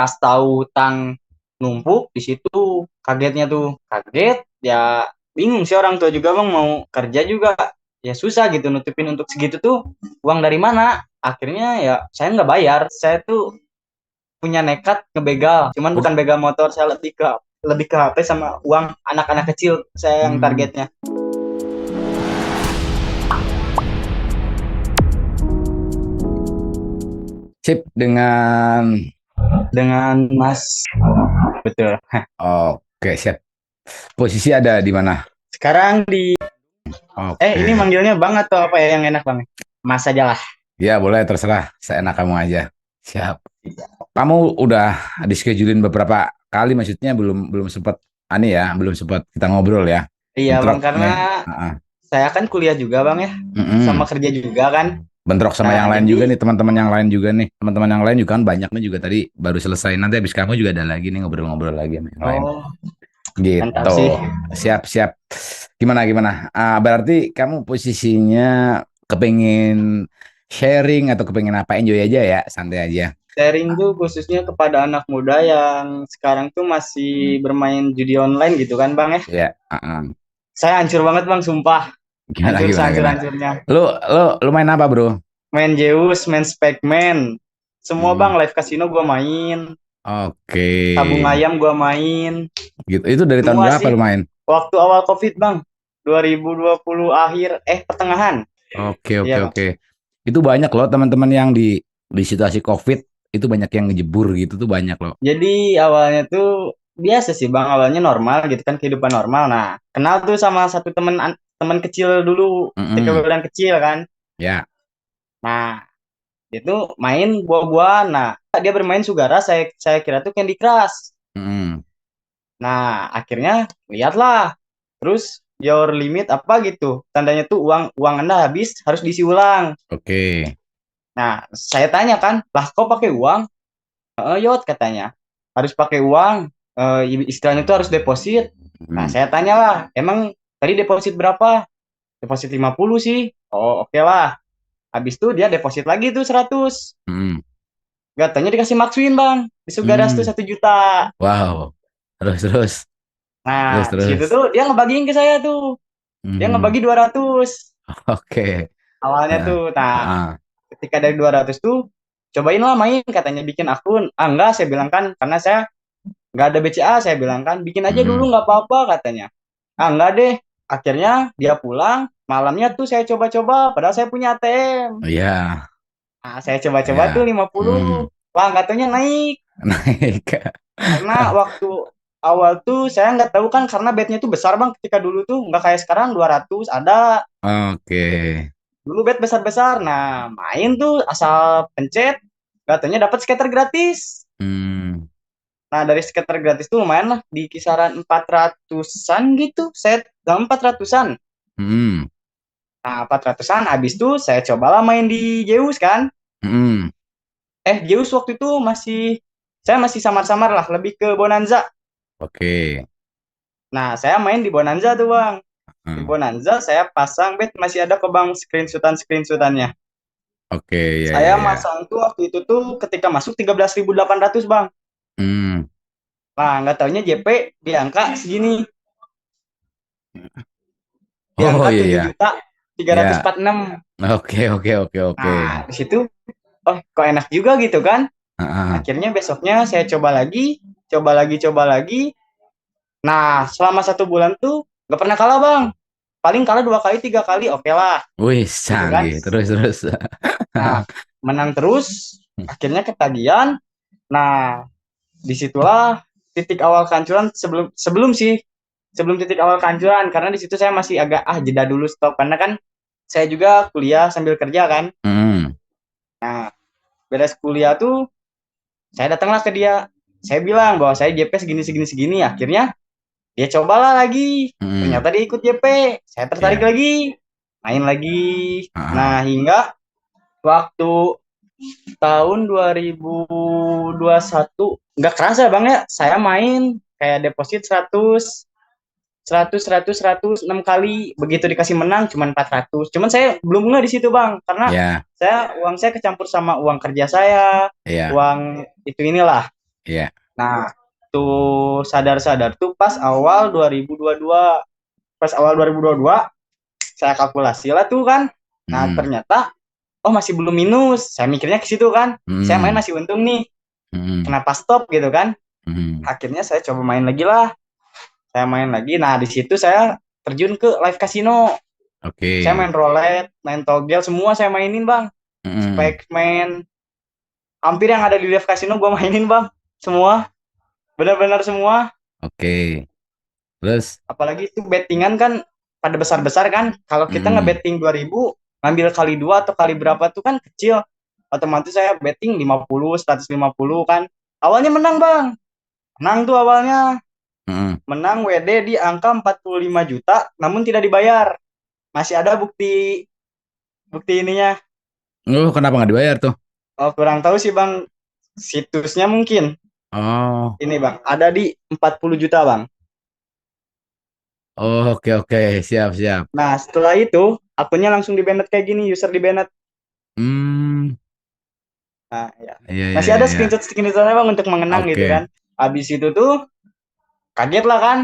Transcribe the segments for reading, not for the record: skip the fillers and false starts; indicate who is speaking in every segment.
Speaker 1: Pas tahu utang numpuk di situ kagetnya tuh kaget ya, bingung sih orang tua juga bang, mau kerja juga ya susah gitu nutupin untuk segitu tuh, uang dari mana. Akhirnya ya saya nggak bayar, saya tuh punya nekat ngebegal, cuman
Speaker 2: Oh,
Speaker 1: bukan begal motor, saya lebih ke HP sama uang anak-anak kecil saya yang
Speaker 2: hmm,
Speaker 1: targetnya.
Speaker 2: sip dengan
Speaker 1: Dengan Mas, betul.
Speaker 2: oke, siap. Posisi ada di mana?
Speaker 1: Sekarang di ini
Speaker 2: Oke.
Speaker 1: manggilnya bang atau apa ya yang enak bang? Mas aja lah.
Speaker 2: Ya, boleh terserah. Seenak kamu aja. Siap. Kamu udah di-schedulein beberapa kali, maksudnya belum belum sempat belum sempat kita ngobrol ya.
Speaker 1: Iya bang,
Speaker 2: Bentrok
Speaker 1: karena
Speaker 2: nih. Heeh.
Speaker 1: saya kan kuliah juga bang ya, sama
Speaker 2: Mm-mm.
Speaker 1: kerja juga kan.
Speaker 2: Bentrok sama
Speaker 1: Nah
Speaker 2: yang lain
Speaker 1: jadi
Speaker 2: juga nih, teman-teman yang lain juga nih. Teman-teman yang lain juga kan banyak nih juga tadi baru selesai. Nanti habis kamu juga ada lagi nih ngobrol-ngobrol lagi sama yang lain.
Speaker 1: oh
Speaker 2: Gitu.
Speaker 1: mantap sih.
Speaker 2: Siap, siap. Gimana, gimana? Berarti kamu posisinya kepengen sharing atau kepengen apa? Enjoy aja ya, santai aja.
Speaker 1: Sharing tuh khususnya kepada anak muda yang sekarang tuh masih bermain judi online gitu kan bang ya.
Speaker 2: Ya,
Speaker 1: Saya hancur banget bang, sumpah.
Speaker 2: gimana,
Speaker 1: Hancur
Speaker 2: gimana, gimana?
Speaker 1: sehancur-hancurnya.
Speaker 2: Lu main apa, bro?
Speaker 1: Main Zeus, main Pac-Man. Semua
Speaker 2: Hmm,
Speaker 1: bang, live casino gua main.
Speaker 2: oke.
Speaker 1: Tabung ayam gua main.
Speaker 2: Gitu. Itu dari tahun
Speaker 1: Semua
Speaker 2: berapa
Speaker 1: sih.
Speaker 2: lu main?
Speaker 1: Waktu awal COVID bang. 2020 akhir, pertengahan.
Speaker 2: Oke, oke,
Speaker 1: Iya bang.
Speaker 2: oke. Itu banyak loh teman-teman yang di situasi COVID itu banyak yang ngejebur gitu tuh banyak loh.
Speaker 1: Jadi awalnya tuh biasa sih bang, awalnya normal gitu kan, kehidupan normal. Nah, kenal tuh sama satu teman kecil dulu ketika
Speaker 2: Mm-mm.
Speaker 1: bulan kecil kan.
Speaker 2: Ya.
Speaker 1: Nah, dia tuh main buah-buahan. Nah, dia bermain Sugara, saya kira tuh Candy Crush.
Speaker 2: Mm-mm.
Speaker 1: Nah, akhirnya lihatlah. Terus your limit apa gitu. Tandanya tuh uang uang Anda habis, harus diisi ulang.
Speaker 2: Oke.
Speaker 1: Nah, saya tanya kan, lah kok pakai uang? Yot katanya. Harus pakai uang. Istilahnya tuh harus deposit. Nah,
Speaker 2: Mm.
Speaker 1: saya tanya lah, emang tadi deposit berapa? Deposit 50 sih. Oh, oke lah. Habis itu dia deposit lagi tuh 100.
Speaker 2: Mm.
Speaker 1: Katanya dikasih Maxwin, Bang. Di Sugaras tuh
Speaker 2: Mm.
Speaker 1: 1 juta.
Speaker 2: Wow. Terus, terus, terus,
Speaker 1: Nah, di situ
Speaker 2: terus.
Speaker 1: tuh dia ngebagiin ke saya tuh. Dia
Speaker 2: Mhm.
Speaker 1: ngebagi 200
Speaker 2: Oke.
Speaker 1: awalnya
Speaker 2: Nah,
Speaker 1: tuh. Nah,
Speaker 2: ah,
Speaker 1: ketika dari 200 tuh, cobain lah main katanya, bikin akun. Ah, enggak, saya bilang kan, karena saya nggak ada BCA, saya bilang kan, bikin aja dulu
Speaker 2: mhm.
Speaker 1: nggak apa-apa katanya. Ah, enggak deh. Akhirnya dia pulang, malamnya tuh saya coba-coba, padahal saya punya ATM.
Speaker 2: Iya,
Speaker 1: Nah, saya coba-coba tuh
Speaker 2: iya.
Speaker 1: 50.
Speaker 2: Hmm.
Speaker 1: Wah, nggak taunya naik.
Speaker 2: Naik.
Speaker 1: Karena waktu awal tuh saya nggak tahu kan, karena bednya tuh besar bang, ketika dulu tuh nggak kayak sekarang 200 ada.
Speaker 2: Oke.
Speaker 1: Dulu bed besar-besar. Nah, main tuh asal pencet, nggak taunya dapat skater gratis.
Speaker 2: Hmm.
Speaker 1: Nah, dari skater gratis tuh lumayan lah, di kisaran 400-an gitu, set 400-an.
Speaker 2: Hmm.
Speaker 1: Nah, 400-an habis tuh saya cobalah main di Zeus kan.
Speaker 2: Hmm.
Speaker 1: Zeus waktu itu saya masih samar-samar lah, lebih ke Bonanza.
Speaker 2: Oke.
Speaker 1: Nah, saya main di Bonanza tuh, Bang. Di
Speaker 2: Hmm.
Speaker 1: Bonanza saya pasang bet, masih ada ke Bang screenshotan-screenshotannya.
Speaker 2: Oke, ya, ya,
Speaker 1: Saya
Speaker 2: ya.
Speaker 1: masang tuh waktu itu tuh ketika masuk 13.800 Bang.
Speaker 2: Hmm.
Speaker 1: Nah, nggak taunya JP di angka segini, di
Speaker 2: Oh,
Speaker 1: angka
Speaker 2: iya,
Speaker 1: tujuh
Speaker 2: ya.
Speaker 1: juta tiga
Speaker 2: Ya.
Speaker 1: ratus empat puluh enam.
Speaker 2: Oke, oke, oke, oke.
Speaker 1: Nah, di situ, oh kok enak juga gitu kan.
Speaker 2: Ah, ah.
Speaker 1: Akhirnya besoknya saya coba lagi, coba lagi, coba lagi. Nah, selama 1 bulan tuh nggak pernah kalah Bang. Paling kalah 2 kali, 3 kali, oke lah,
Speaker 2: Wih,
Speaker 1: gitu kan.
Speaker 2: canggih. Terus, terus.
Speaker 1: Nah, menang terus, akhirnya ketagihan. Nah, disitulah titik awal kehancuran, sebelum sebelum sih, sebelum titik awal kehancuran, karena di situ saya masih agak jeda dulu, stop, karena kan saya juga kuliah sambil kerja kan.
Speaker 2: Hmm.
Speaker 1: Nah, beres kuliah tuh saya datanglah ke dia, saya bilang bahwa saya JP segini segini segini. Akhirnya dia cobalah lagi,
Speaker 2: Hmm.
Speaker 1: ternyata dia ikut JP, saya tertarik
Speaker 2: Ya.
Speaker 1: lagi, main lagi.
Speaker 2: Ah,
Speaker 1: Nah, hingga waktu tahun 2021 nggak kerasa bang ya, saya main kayak deposit 100 100 100 100 6 kali, begitu dikasih menang cuma 400. Cuman saya belum nggak di situ bang, karena
Speaker 2: ya,
Speaker 1: uang saya kecampur sama uang kerja saya,
Speaker 2: ya.
Speaker 1: uang itu inilah.
Speaker 2: Iya.
Speaker 1: Nah, tuh sadar-sadar tuh pas awal 2022. Pas awal 2022, saya kalkulasi lah tuh kan. Nah,
Speaker 2: Hmm.
Speaker 1: ternyata, oh masih belum minus. Saya mikirnya ke situ kan. Saya main
Speaker 2: Hmm.
Speaker 1: masih untung nih.
Speaker 2: Hmm.
Speaker 1: Kenapa stop gitu kan?
Speaker 2: Hmm.
Speaker 1: Akhirnya saya coba main lagi lah. Saya main lagi. Nah, di situ saya terjun ke live casino. Saya
Speaker 2: Oke.
Speaker 1: main roulette, main togel, semua saya mainin bang.
Speaker 2: Hmm.
Speaker 1: Pac-Man, hampir yang ada di live casino gue mainin bang. Semua, benar-benar semua.
Speaker 2: Oke. Terus?
Speaker 1: Apalagi itu bettingan kan pada besar-besar kan. Kalau kita
Speaker 2: Hmm.
Speaker 1: ngebetting 2.000, ngambil kali dua atau kali berapa tuh kan kecil. Otomatis saya betting 50, 150 kan. Awalnya menang bang. Menang tuh awalnya.
Speaker 2: Hmm.
Speaker 1: Menang WD di angka 45 juta, namun tidak dibayar. Masih ada bukti bukti ininya.
Speaker 2: Oh, kenapa nggak dibayar tuh?
Speaker 1: Oh, kurang tahu sih bang. Situsnya mungkin.
Speaker 2: Oh.
Speaker 1: Ini bang, ada di 40 juta bang.
Speaker 2: Oh, oke oke, siap siap.
Speaker 1: Nah, setelah itu, akunnya langsung di-banned kayak gini, user di-banned.
Speaker 2: Hmm.
Speaker 1: Nah, ya.
Speaker 2: Iya iya
Speaker 1: Masih
Speaker 2: iya
Speaker 1: ada
Speaker 2: iya.
Speaker 1: screenshot-screenshotnya bang untuk mengenang gitu
Speaker 2: Oke.
Speaker 1: kan. Habis itu tuh kaget lah kan.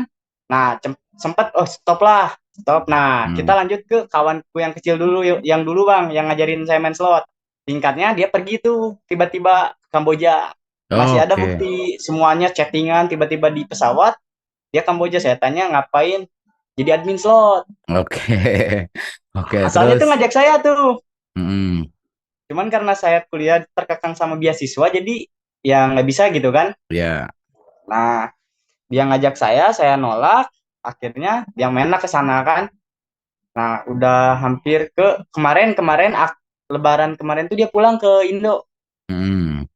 Speaker 1: Nah, sempet oh stop lah. Stop. Nah, kita
Speaker 2: Hmm.
Speaker 1: lanjut ke kawanku yang kecil dulu yang dulu bang, yang ngajarin saya main slot. Tingkatnya dia pergi tuh tiba-tiba ke Kamboja. Masih ada
Speaker 2: Oke.
Speaker 1: bukti semuanya chattingan tiba-tiba di pesawat dia Kamboja. Saya tanya ngapain jadi admin slot.
Speaker 2: Oke. Oke,
Speaker 1: Asalnya tuh
Speaker 2: terus?
Speaker 1: ngajak saya tuh.
Speaker 2: Hmm.
Speaker 1: Cuman karena saya kuliah terkekang sama beasiswa jadi ya nggak bisa gitu kan.
Speaker 2: Ya.
Speaker 1: Nah, dia ngajak saya nolak. Akhirnya dia main lah ke sana kan. Nah, udah hampir ke kemarin Lebaran kemarin tuh dia pulang ke Indo.
Speaker 2: Hmm.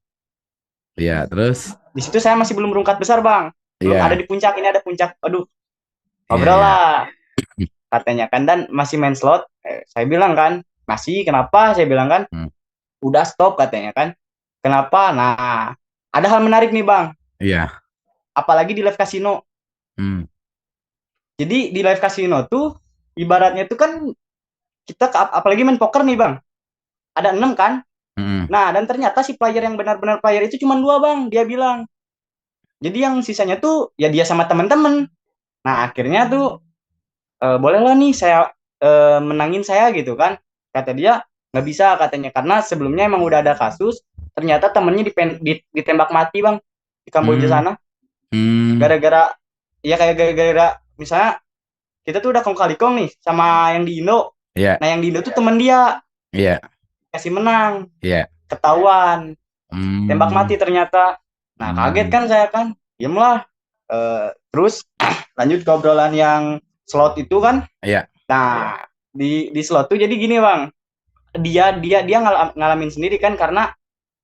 Speaker 2: Ya, terus?
Speaker 1: Di situ saya masih belum berangkat besar, Bang. Belum ada
Speaker 2: Iya.
Speaker 1: di puncak, ini ada puncak. Aduh,
Speaker 2: Iya
Speaker 1: ngobrol
Speaker 2: iya.
Speaker 1: lah katanya kan dan masih main slot. Saya bilang kan, masih kenapa? Saya bilang kan,
Speaker 2: Hmm.
Speaker 1: udah stop katanya kan. Kenapa? Nah, ada hal menarik nih, Bang.
Speaker 2: Iya.
Speaker 1: Apalagi di live casino.
Speaker 2: Hmm.
Speaker 1: Jadi di live casino tuh ibaratnya tuh kan kita apalagi main poker nih, Bang. Ada 6 kan?
Speaker 2: Hmm.
Speaker 1: Nah, dan ternyata si player yang benar-benar player itu cuma 2 Bang, dia bilang. Jadi yang sisanya tuh ya dia sama teman-teman. Nah, akhirnya tuh bolehlah nih saya menangin saya gitu kan. Kata dia nggak bisa katanya karena sebelumnya emang udah ada kasus ternyata temennya ditembak mati bang di Kamboja
Speaker 2: Hmm.
Speaker 1: sana
Speaker 2: Hmm.
Speaker 1: gara-gara ya kayak gara-gara misalnya kita tuh udah kong kali kong nih sama yang di Indo.
Speaker 2: Iya.
Speaker 1: Nah yang di Indo tuh temen dia
Speaker 2: Iya.
Speaker 1: kasih menang
Speaker 2: Iya.
Speaker 1: ketahuan tembak
Speaker 2: Hmm.
Speaker 1: mati ternyata. Nah kaget
Speaker 2: Hmm.
Speaker 1: kan saya kan diem lah. Terus lanjut ke obrolan yang slot itu kan.
Speaker 2: Iya.
Speaker 1: Nah di slot tuh jadi gini bang, dia ngalamin sendiri kan karena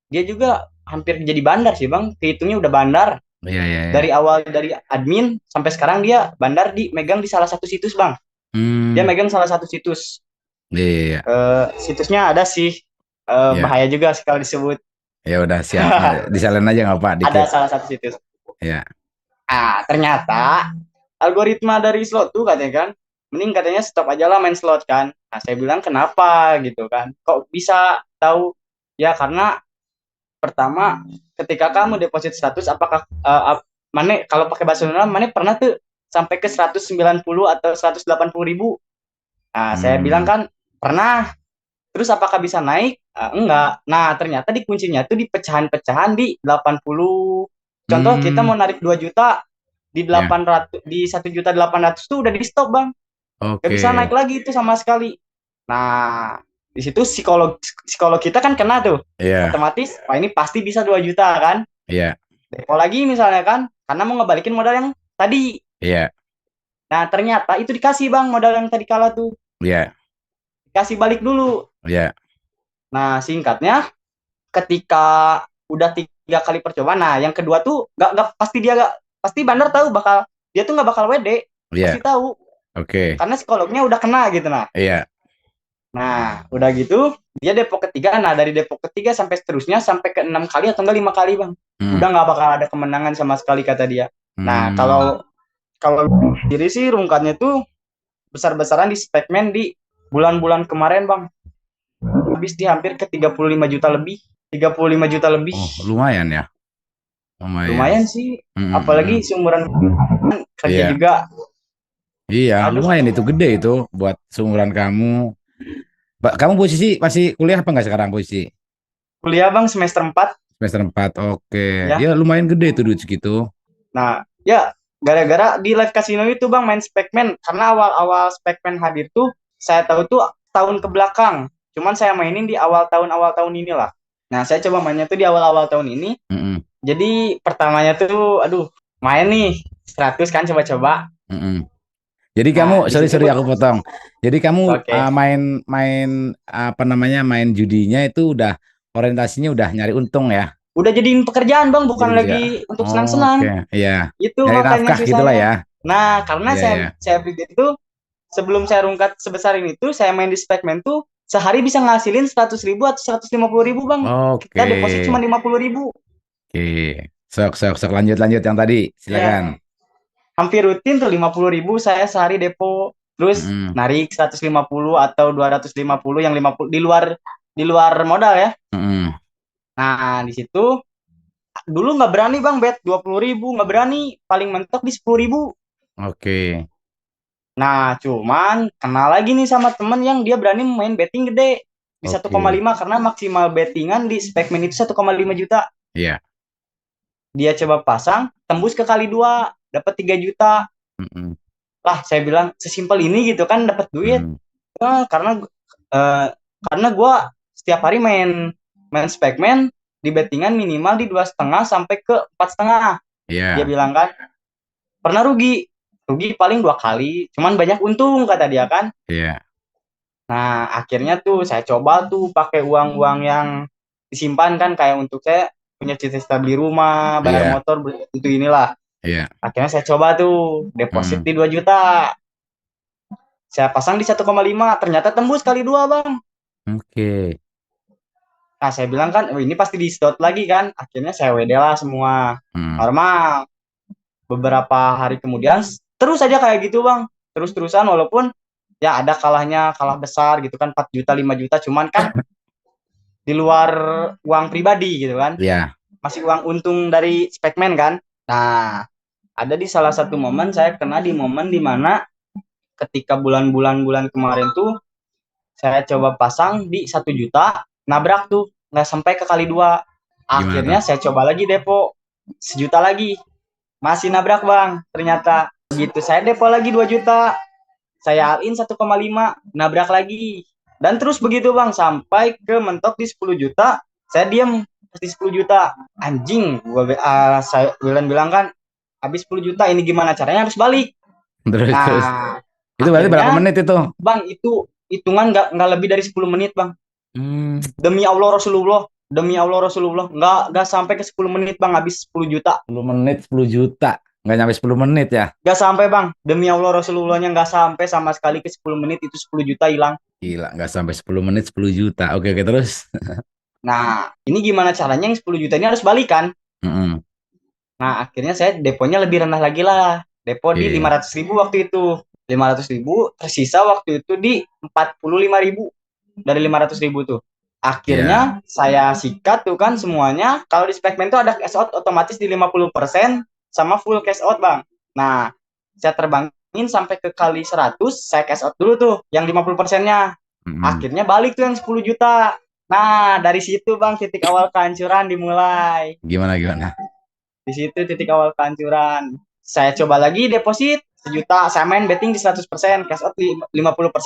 Speaker 1: dia juga hampir jadi bandar sih bang, kehitungnya udah bandar
Speaker 2: Iya iya iya.
Speaker 1: dari awal dari admin sampai sekarang dia bandar di megang di salah satu situs bang. Dia
Speaker 2: Hmm.
Speaker 1: megang salah satu situs.
Speaker 2: Iya iya iya.
Speaker 1: Situsnya ada sih,
Speaker 2: Iya.
Speaker 1: bahaya juga sih kalau disebut.
Speaker 2: Ya udah siap. Disalin aja nggak apa
Speaker 1: Ada
Speaker 2: dikit.
Speaker 1: salah satu situs.
Speaker 2: Ya.
Speaker 1: Ah ternyata algoritma dari slot tuh katanya kan, mending katanya stop aja lah main slot kan. Nah saya bilang kenapa gitu kan, kok bisa tahu? Ya karena pertama ketika kamu deposit 100 apakah mana kalau pakai bahasa Indonesia mana pernah tuh sampai ke 190 atau 180 ribu. Nah saya bilang
Speaker 2: Hmm.
Speaker 1: kan pernah. Terus apakah bisa naik? Enggak. Nah ternyata di kuncinya tuh di pecahan-pecahan di 80. Contoh kita
Speaker 2: Hmm.
Speaker 1: mau narik 2 juta di
Speaker 2: Ya.
Speaker 1: 800 di 1.800.000 tuh udah di stop bang. Gak bisa
Speaker 2: Oke.
Speaker 1: naik lagi itu sama sekali. Nah, di situ psikolog psikolog kita kan kena tuh.
Speaker 2: Iya.
Speaker 1: Otomatis, wah ini pasti bisa 2 juta kan.
Speaker 2: Iya.
Speaker 1: Depo lagi misalnya kan, karena mau ngebalikin modal yang tadi.
Speaker 2: Iya.
Speaker 1: Nah, ternyata itu dikasih bang modal yang tadi kalah tuh.
Speaker 2: Iya.
Speaker 1: Dikasih balik dulu.
Speaker 2: Iya.
Speaker 1: Nah, singkatnya ketika udah 3 kali percobaan, nah yang kedua tuh nggak pasti dia nggak pasti bandar tahu bakal dia tuh nggak bakal WD, pasti
Speaker 2: Iya.
Speaker 1: tahu
Speaker 2: Oke.
Speaker 1: karena psikolognya udah kena gitu nah.
Speaker 2: Iya.
Speaker 1: Nah, udah gitu, dia depo ketiga. Nah, dari depo ketiga sampai seterusnya sampai ke 6 kali atau enggak 5 kali, Bang.
Speaker 2: Hmm.
Speaker 1: Udah nggak bakal ada kemenangan sama sekali kata dia. Nah,
Speaker 2: Hmm.
Speaker 1: kalau diri sih rungkatnya tuh besar-besaran di Spekman di bulan-bulan kemarin, Bang. Habis di hampir ke 35 juta lebih. 35 juta lebih.
Speaker 2: Oh, lumayan ya. lumayan.
Speaker 1: Lumayan sih,
Speaker 2: Mm, mm, mm.
Speaker 1: apalagi seumuran kerja
Speaker 2: Iya,
Speaker 1: juga.
Speaker 2: iya,
Speaker 1: Aduh,
Speaker 2: lumayan itu gede itu buat seumuran kamu. Kamu posisi masih kuliah apa nggak sekarang posisi?
Speaker 1: kuliah bang semester 4
Speaker 2: Semester 4. Oke.
Speaker 1: ya.
Speaker 2: Ya lumayan gede itu duit segitu.
Speaker 1: Nah, ya gara-gara di live casino itu bang main Spekman, karena awal-awal Spekman hadir tuh saya tahu tuh tahun ke belakang. Cuman saya mainin di awal tahun inilah. Nah, saya coba mainnya tuh di awal-awal tahun ini.
Speaker 2: Mm-mm,
Speaker 1: Jadi pertamanya tuh, aduh, main nih 100 kan coba-coba.
Speaker 2: mm-mm. Jadi
Speaker 1: Nah,
Speaker 2: kamu,
Speaker 1: di
Speaker 2: sorry
Speaker 1: situ
Speaker 2: sorry aku potong. Jadi kamu
Speaker 1: oke,
Speaker 2: main main apa namanya main judinya itu udah orientasinya udah nyari untung ya.
Speaker 1: udah jadiin pekerjaan bang,
Speaker 2: Jadi
Speaker 1: bukan
Speaker 2: kerja.
Speaker 1: lagi untuk
Speaker 2: Oke,
Speaker 1: senang-senang.
Speaker 2: iya.
Speaker 1: Itu
Speaker 2: Nyari
Speaker 1: makanya
Speaker 2: nafkah gitulah
Speaker 1: susahnya.
Speaker 2: ya.
Speaker 1: Nah, karena
Speaker 2: Iya iya.
Speaker 1: saya pikir itu sebelum saya rungkat sebesar ini tuh, saya main di Spekman tuh sehari bisa ngasilin 100.000 atau 150.000 bang.
Speaker 2: Oke.
Speaker 1: Kita deposit cuma 50.000.
Speaker 2: Oke. Sok sok sok lanjut lanjut yang tadi. Silakan.
Speaker 1: Ya, hampir rutin tuh 50.000 saya sehari depo. Terus
Speaker 2: Mm-mm,
Speaker 1: narik 150 atau 250 yang 50 di luar modal ya.
Speaker 2: mm-mm.
Speaker 1: Nah, di situ dulu nggak berani bang bet 20.000, nggak berani, paling mentok di 10.000.
Speaker 2: Oke.
Speaker 1: Nah, cuman kenal lagi nih sama temen yang dia berani main betting gede di
Speaker 2: Oke.
Speaker 1: 1,5, karena maksimal bettingan di Spekman itu 1,5 juta.
Speaker 2: Iya.
Speaker 1: Dia coba pasang, tembus ke kali dua, dapat 3 juta.
Speaker 2: Mm-mm,
Speaker 1: Lah, saya bilang sesimpel ini gitu kan dapat duit.
Speaker 2: mm.
Speaker 1: Nah, eh, karena gue setiap hari main main Spekman di bettingan minimal di 2,5 sampai ke 4,5. Dia
Speaker 2: Iya.
Speaker 1: bilang kan pernah rugi, rugi paling 2 kali, cuman banyak untung kata dia kan.
Speaker 2: Iya.
Speaker 1: Nah, akhirnya tuh saya coba tuh pakai uang-uang yang disimpan kan, kayak untuk saya punya cita-cita beli rumah, bayar
Speaker 2: Iya.
Speaker 1: motor, itu inilah.
Speaker 2: Iya.
Speaker 1: Akhirnya saya coba tuh deposit
Speaker 2: Mm.
Speaker 1: di 2 juta. Saya pasang di 1,5, ternyata tembus kali dua, Bang.
Speaker 2: Oke.
Speaker 1: Nah, saya bilang kan, oh, ini pasti di slot lagi kan. Akhirnya saya WD lah semua.
Speaker 2: Mm.
Speaker 1: Normal. Beberapa hari kemudian, terus aja kayak gitu, Bang. Terus-terusan, walaupun ya ada kalahnya, kalah besar gitu kan, 4 juta, 5 juta. Cuman kan di luar uang pribadi gitu kan,
Speaker 2: Iya.
Speaker 1: masih uang untung dari Spekman kan. Nah, ada di salah satu momen saya kena di momen dimana ketika bulan-bulan kemarin tuh saya coba pasang di 1 juta, nabrak tuh nggak sampai ke kali dua.
Speaker 2: Gimana tuh?
Speaker 1: Akhirnya saya coba lagi depo 1 juta lagi, masih nabrak bang ternyata. Begitu saya depo lagi 2 juta, saya all in 1,5, nabrak lagi. Dan terus begitu bang, sampai ke mentok di 10 juta, saya diam di 10 juta. Anjing, saya bilang kan, habis 10 juta ini gimana caranya harus balik.
Speaker 2: Terus terus.
Speaker 1: Nah,
Speaker 2: Itu berarti berapa
Speaker 1: akhirnya
Speaker 2: menit itu?
Speaker 1: bang itu hitungan nggak lebih dari 10 menit bang.
Speaker 2: Hmm,
Speaker 1: Demi Allah Rasulullah, nggak sampai ke 10 menit bang, habis 10 juta.
Speaker 2: 10 menit 10 juta. Nggak nyampe 10 menit ya?
Speaker 1: Nggak sampai bang, demi Allah Rasulullahnya nggak sampai sama sekali ke 10 menit, itu 10 juta hilang.
Speaker 2: Gila, nggak sampai 10 menit 10 juta. Oke, oke, terus.
Speaker 1: Nah, ini gimana caranya yang 10 juta ini harus balikan.
Speaker 2: Mm-mm.
Speaker 1: Nah, akhirnya saya deponya lebih rendah lagi lah. Depo di
Speaker 2: Oke.
Speaker 1: 500.000 waktu itu. 500.000, tersisa waktu itu di 45.000 dari 500.000 tuh.
Speaker 2: Ya,
Speaker 1: Akhirnya saya sikat tuh kan semuanya. Kalau di Spekman tuh ada cash out otomatis di 50% sama full cash out bang. Nah, saya terbangin sampai ke kali 100, saya cash out dulu tuh yang 50%-nya.
Speaker 2: mm-mm.
Speaker 1: Akhirnya balik tuh yang 10 juta. Nah, dari situ bang titik awal kehancuran dimulai.
Speaker 2: Gimana gimana?
Speaker 1: Di situ titik awal kehancuran. Saya coba lagi deposit 1 juta, saya main betting di 100%, cash out 50%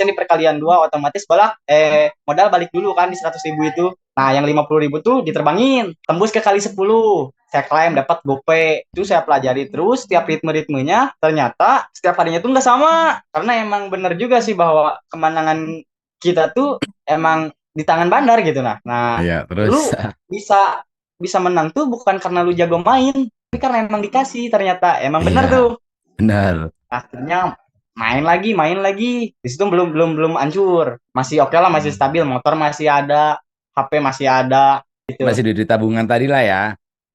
Speaker 1: di perkalian dua, otomatis modal balik dulu kan di 100.000 itu. Nah, yang 50.000 tuh diterbangin, tembus ke kali 10. Saya klaim dapat gope. Itu saya pelajari terus setiap ritme-ritmenya. Ternyata setiap harinya tuh nggak sama. Karena emang bener juga sih bahwa kemenangan kita tuh emang di tangan bandar gitu. Nah,
Speaker 2: Iya, terus.
Speaker 1: lu bisa bisa menang tuh bukan karena lu jago main, tapi karena emang dikasih, ternyata emang benar
Speaker 2: Iya,
Speaker 1: tuh.
Speaker 2: benar.
Speaker 1: Akhirnya main lagi di situ, belum belum belum hancur, masih oke lah, masih stabil, motor masih ada, HP masih ada gitu
Speaker 2: Masih di tabungan tadi lah ya.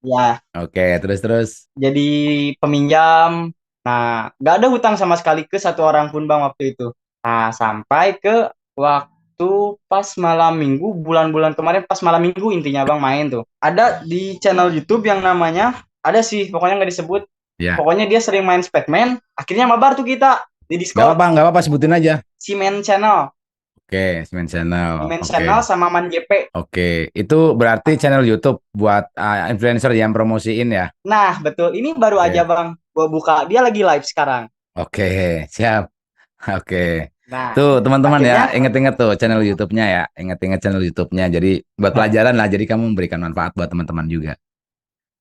Speaker 1: ya.
Speaker 2: Oke, terus terus.
Speaker 1: Jadi peminjam. Nah, nggak ada hutang sama sekali ke satu orang pun bang waktu itu. Nah, sampai ke waktu pas malam minggu, bulan-bulan kemarin pas malam minggu intinya bang main tuh. Ada di channel YouTube yang namanya ada sih, pokoknya nggak disebut.
Speaker 2: Ya,
Speaker 1: Pokoknya dia sering main Spaceman, akhirnya mabar tuh kita di Discord.
Speaker 2: nggak apa-apa, sebutin aja.
Speaker 1: Simen Channel,
Speaker 2: Oke, Semen Channel.
Speaker 1: Simen Channel
Speaker 2: Oke.
Speaker 1: sama Man JP.
Speaker 2: Oke, itu berarti channel YouTube buat influencer yang promosiin ya.
Speaker 1: Nah, betul. Ini baru aja
Speaker 2: Oke.
Speaker 1: Bang, gua buka. Dia lagi live sekarang.
Speaker 2: Oke, siap. Oke.
Speaker 1: Nah,
Speaker 2: Tuh, teman-teman ya,
Speaker 1: akhirnya
Speaker 2: inget-inget tuh channel YouTube-nya ya. Inget-inget channel YouTube-nya. Jadi buat pelajaran lah, jadi kamu memberikan manfaat buat teman-teman juga.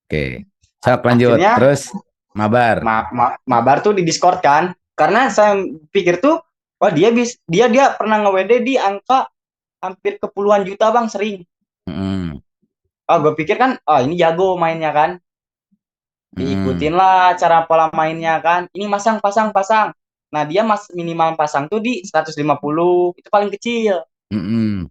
Speaker 2: Oke. Sok lanjut.
Speaker 1: akhirnya
Speaker 2: Terus mabar.
Speaker 1: mabar tuh di Discord kan. Karena saya pikir tuh, wah dia pernah nge-WD di angka hampir ke puluhan juta Bang, sering.
Speaker 2: Mm,
Speaker 1: Oh, gue pikir kan, oh ini jago mainnya kan.
Speaker 2: mm,
Speaker 1: Diikutin lah cara pola mainnya kan. Ini masang, pasang, pasang. Nah, dia minimal pasang tuh di 150, itu paling kecil.
Speaker 2: mm.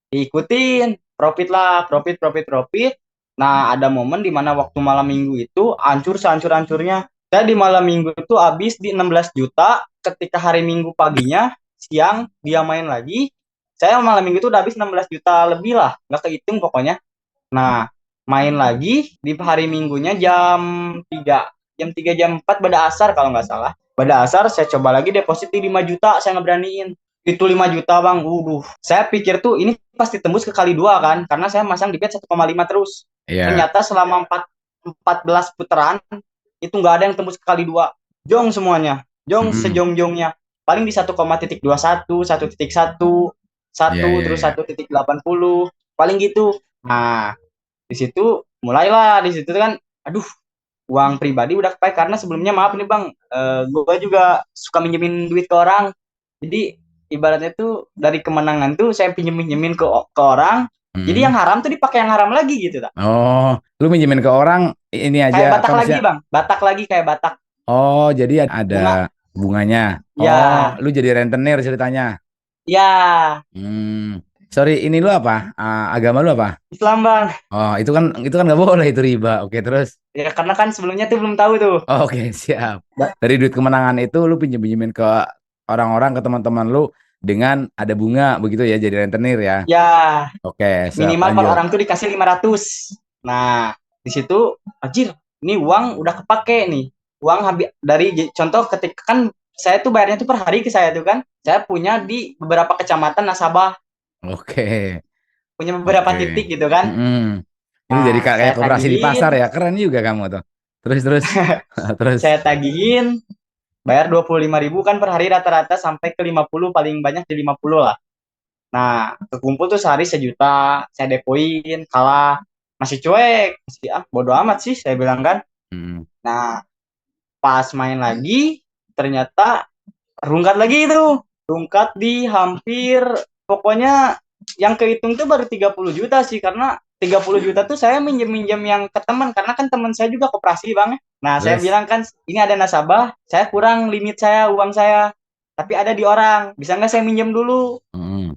Speaker 1: Diikutin, profit lah, profit, profit, profit. Nah, ada momen di mana waktu malam minggu itu hancur sehancur-hancurnya. Saya di malam minggu itu habis di 16 juta, ketika hari minggu paginya, siang dia main lagi. Saya malam minggu itu udah habis 16 juta lebih lah, nggak kehitung pokoknya. Nah, main lagi di hari Minggunya jam 3, jam 3 jam 4 pada asar kalau nggak salah. Pada asar saya coba lagi deposit di 5 juta, saya ngeberaniin. Itu 5 juta bang, saya pikir tuh ini pasti tembus ke kali dua kan, karena saya masang di bet 1,5 terus.
Speaker 2: Iya.
Speaker 1: Ternyata selama 14 putaran, itu nggak ada yang tembus ke kali dua. Jong semuanya, jong
Speaker 2: Mm.
Speaker 1: sejong-jongnya. Paling di 1,21, 1,1,
Speaker 2: Iya,
Speaker 1: satu
Speaker 2: iya,
Speaker 1: terus
Speaker 2: iya.
Speaker 1: 1,80, paling gitu. Nah, di situ mulailah di situ kan, aduh, uang pribadi udah kepake karena sebelumnya maaf nih bang, gue juga suka minjemin duit ke orang. Jadi ibaratnya tuh dari kemenangan tuh saya pinjemin ke orang, jadi yang
Speaker 2: Mm.
Speaker 1: haram tuh dipakai yang haram lagi gitu tak.
Speaker 2: Oh, lu minjemin ke orang ini aja
Speaker 1: Kayak
Speaker 2: apa
Speaker 1: Batak lagi
Speaker 2: maksudnya?
Speaker 1: bang, Batak lagi kayak Batak.
Speaker 2: Oh, jadi ada
Speaker 1: Bunga,
Speaker 2: bunganya. Oh,
Speaker 1: ya,
Speaker 2: lu jadi rentenir ceritanya.
Speaker 1: ya,
Speaker 2: Hmm. Sorry, ini lu apa? Agama lu apa?
Speaker 1: Islam bang.
Speaker 2: Oh, itu kan nggak boleh itu riba. Oke, terus.
Speaker 1: Ya karena kan sebelumnya tuh belum tahu tuh.
Speaker 2: Oh, oke, siap.
Speaker 1: Ba-
Speaker 2: Dari duit kemenangan itu lu pinjemin ke orang-orang, ke teman-teman lu dengan ada bunga begitu ya, jadi rentenir ya.
Speaker 1: Ya,
Speaker 2: Oke, siap,
Speaker 1: minimal per
Speaker 2: lanjut.
Speaker 1: orang tuh dikasih 500. Nah, di situ anjir, ini uang udah kepake nih. Uang habis dari contoh ketika kan saya tuh bayarnya tuh per hari ke saya tuh kan. Saya punya di beberapa kecamatan nasabah,
Speaker 2: Oke,
Speaker 1: punya beberapa
Speaker 2: oke.
Speaker 1: titik gitu kan.
Speaker 2: Mm-mm. Ini jadi
Speaker 1: Nah,
Speaker 2: kayak koperasi di pasar ya, keren juga kamu tuh. Terus, terus, terus.
Speaker 1: saya tagihin bayar 25.000 kan per hari rata-rata sampai ke 50, paling banyak di 50 lah. Nah, kekumpul tuh sehari 1 juta, saya depoin, kalah. Masih cuek, masih bodo amat sih saya bilang kan.
Speaker 2: Mm.
Speaker 1: Nah, pas main lagi ternyata rungkat lagi itu, rungkat di hampir, pokoknya yang kehitung tuh baru 30 juta sih, karena 30 juta tuh saya minjem-minjem yang ke teman, karena kan teman saya juga koperasi bang. Nah saya
Speaker 2: Terus.
Speaker 1: bilang kan ini ada nasabah, saya kurang limit saya, uang saya tapi ada di orang, bisa nggak saya minjem dulu.
Speaker 2: Mm.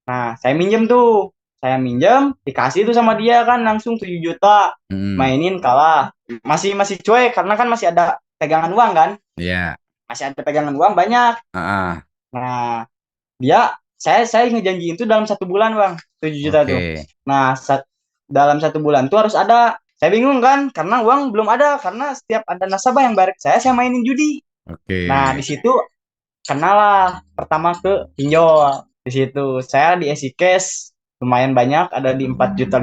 Speaker 1: Nah saya minjem tuh, saya minjem dikasih tuh sama dia kan langsung 7 juta,
Speaker 2: Mm.
Speaker 1: mainin kalah, masih masih cuek karena kan masih ada pegangan uang kan,
Speaker 2: Ya.
Speaker 1: masih ada pegangan uang banyak.
Speaker 2: Ah, ah.
Speaker 1: Nah, saya ngejanjiin tuh dalam 1 bulan bang, 7 juta tuh.
Speaker 2: Oke.
Speaker 1: Nah, dalam 1 bulan tuh harus ada. Saya bingung kan, karena uang belum ada, karena setiap ada nasabah yang bayar ke saya mainin judi.
Speaker 2: Oke.
Speaker 1: Nah, di situ kenalah pertama ke pinjol. Di situ saya di Easy Cash lumayan banyak, ada di 4,5 juta.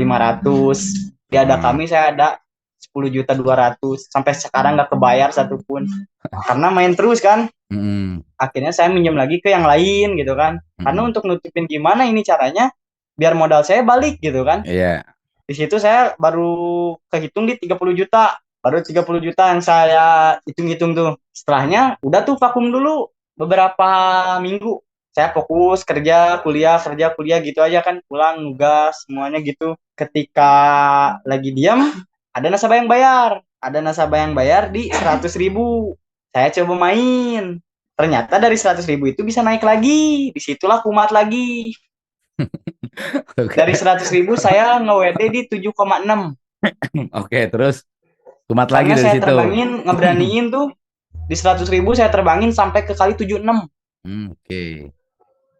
Speaker 1: Di ada
Speaker 2: Ah.
Speaker 1: kami saya ada 10,2 juta. Sampai sekarang nggak kebayar satupun. Karena main terus kan.
Speaker 2: Mm.
Speaker 1: Akhirnya saya minjem lagi ke yang lain gitu kan, karena
Speaker 2: Mm.
Speaker 1: untuk nutupin gimana ini caranya biar modal saya balik gitu kan.
Speaker 2: Iya.
Speaker 1: Di situ saya baru kehitung di 30 juta, baru 30 juta yang saya hitung-hitung tuh. Setelahnya udah tuh vakum dulu beberapa minggu, saya fokus kerja kuliah gitu aja kan, pulang nugas semuanya gitu. Ketika lagi diam, ada nasabah yang bayar di 100.000, saya coba main. Ternyata dari 100.000 itu bisa naik lagi. Disitulah kumat lagi.
Speaker 2: Oke.
Speaker 1: Dari 100.000 saya nge-WD di 7,6.
Speaker 2: Oke, terus kumat lagi
Speaker 1: Karena
Speaker 2: dari
Speaker 1: saya
Speaker 2: situ.
Speaker 1: terbangin, ngeberaniin tuh. Di 100.000 saya terbangin sampai ke kali 76.
Speaker 2: Oke.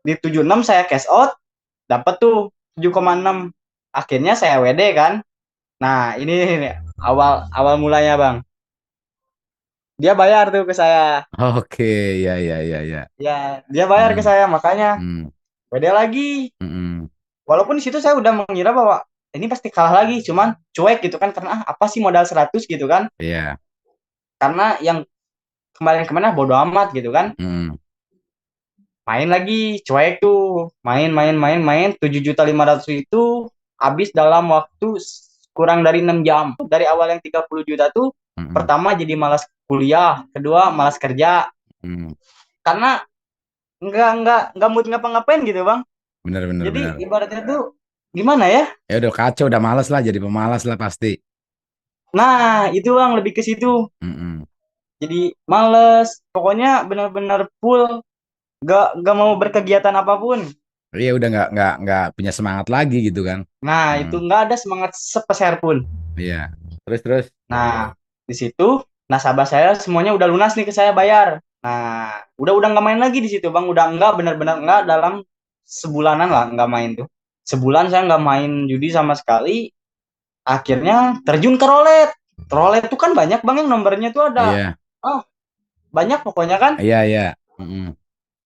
Speaker 1: Di 76 saya cash out. Dapat tuh 7,6. Akhirnya saya WD kan. Nah ini awal awal mulanya bang, dia bayar tuh ke saya.
Speaker 2: Oke, ya, ya, ya, ya.
Speaker 1: Ya, dia bayar ke
Speaker 2: Hmm,
Speaker 1: saya, makanya
Speaker 2: hmm,
Speaker 1: beda lagi.
Speaker 2: hmm,
Speaker 1: Walaupun di situ saya udah mengira bahwa ini pasti kalah lagi, cuman cuek gitu kan, karena apa sih modal 100 gitu kan.
Speaker 2: ya,
Speaker 1: Karena yang kemarin-kemarin bodo amat gitu kan.
Speaker 2: hmm,
Speaker 1: Main lagi, cuek tuh. Main 7.500.000 itu habis dalam waktu kurang dari 6 jam. Dari awal yang 30 juta tuh,
Speaker 2: hmm,
Speaker 1: pertama jadi malas kuliah, kedua malas kerja.
Speaker 2: hmm.
Speaker 1: Karena nggak mood ngapa-ngapain gitu bang.
Speaker 2: Benar, benar,
Speaker 1: Jadi
Speaker 2: benar.
Speaker 1: ibaratnya tuh gimana ya?
Speaker 2: Ya udah kacau, udah males lah, jadi pemalas lah pasti.
Speaker 1: Nah itu bang lebih ke situ.
Speaker 2: Hmm,
Speaker 1: Jadi males. Pokoknya benar-benar full. Gak mau berkegiatan apapun.
Speaker 2: iya udah nggak punya semangat lagi gitu kan.
Speaker 1: Nah
Speaker 2: Hmm,
Speaker 1: itu nggak ada semangat sepeser pun.
Speaker 2: iya. Terus, terus.
Speaker 1: Nah, di situ nasabah saya semuanya udah lunas nih ke saya bayar. Nah, udah nggak main lagi di situ, Bang. Udah nggak benar-benar nggak dalam sebulanan lah nggak main tuh. Sebulan saya nggak main judi sama sekali. Akhirnya terjun ke roulette. Roulette tuh kan banyak, Bang, yang nomornya tuh ada
Speaker 2: Iya,
Speaker 1: oh, banyak pokoknya kan.
Speaker 2: iya, iya. Hmm,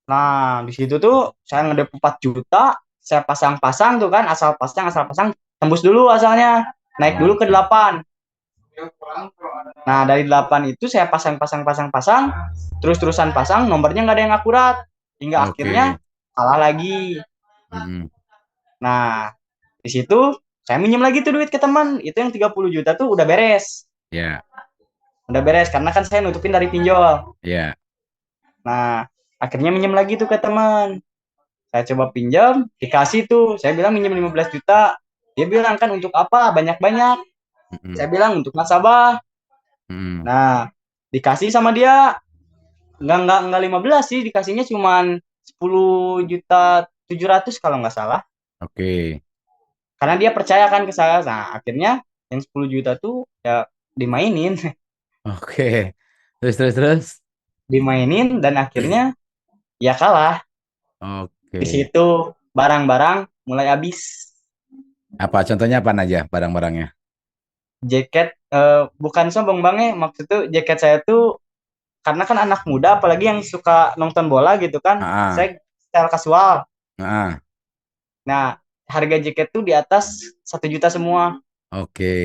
Speaker 1: Nah, di situ tuh saya ngedep 4 juta, saya pasang-pasang tuh kan, asal pasang, tembus dulu asalnya. Naik dulu ke
Speaker 2: oke,
Speaker 1: 8. Nah, dari 8 itu saya pasang, terus-terusan pasang, nomornya nggak ada yang akurat. Hingga akhirnya
Speaker 2: oke.
Speaker 1: kalah lagi.
Speaker 2: Hmm,
Speaker 1: Nah, di situ saya minjem lagi tuh duit ke teman. Itu yang 30 juta tuh udah beres.
Speaker 2: ya,
Speaker 1: Udah beres, karena kan saya nutupin dari pinjol.
Speaker 2: ya.
Speaker 1: Nah, akhirnya minjem lagi tuh ke teman. Saya coba pinjam, dikasih tuh. Saya bilang minjem 15 juta. Dia bilang kan untuk apa? Banyak-banyak.
Speaker 2: Hmm,
Speaker 1: Saya bilang untuk nasabah.
Speaker 2: hmm.
Speaker 1: Nah, dikasih sama dia nggak 15 sih, dikasihnya cuman 10.700.000 kalau nggak salah,
Speaker 2: Oke,
Speaker 1: karena dia percaya kan ke saya. Nah akhirnya yang 10 juta tuh ya dimainin.
Speaker 2: oke. Terus, terus, terus.
Speaker 1: Dimainin dan akhirnya ya kalah. Di
Speaker 2: Oke.
Speaker 1: situ barang-barang mulai habis.
Speaker 2: Apa contohnya apa aja barang-barangnya?
Speaker 1: Jaket bukan sombong bang ya, maksud tuh jaket saya tuh karena kan anak muda apalagi yang suka nonton bola gitu kan,
Speaker 2: Ah,
Speaker 1: saya style kasual.
Speaker 2: ah,
Speaker 1: Nah harga jaket tuh di atas 1 juta semua.
Speaker 2: oke.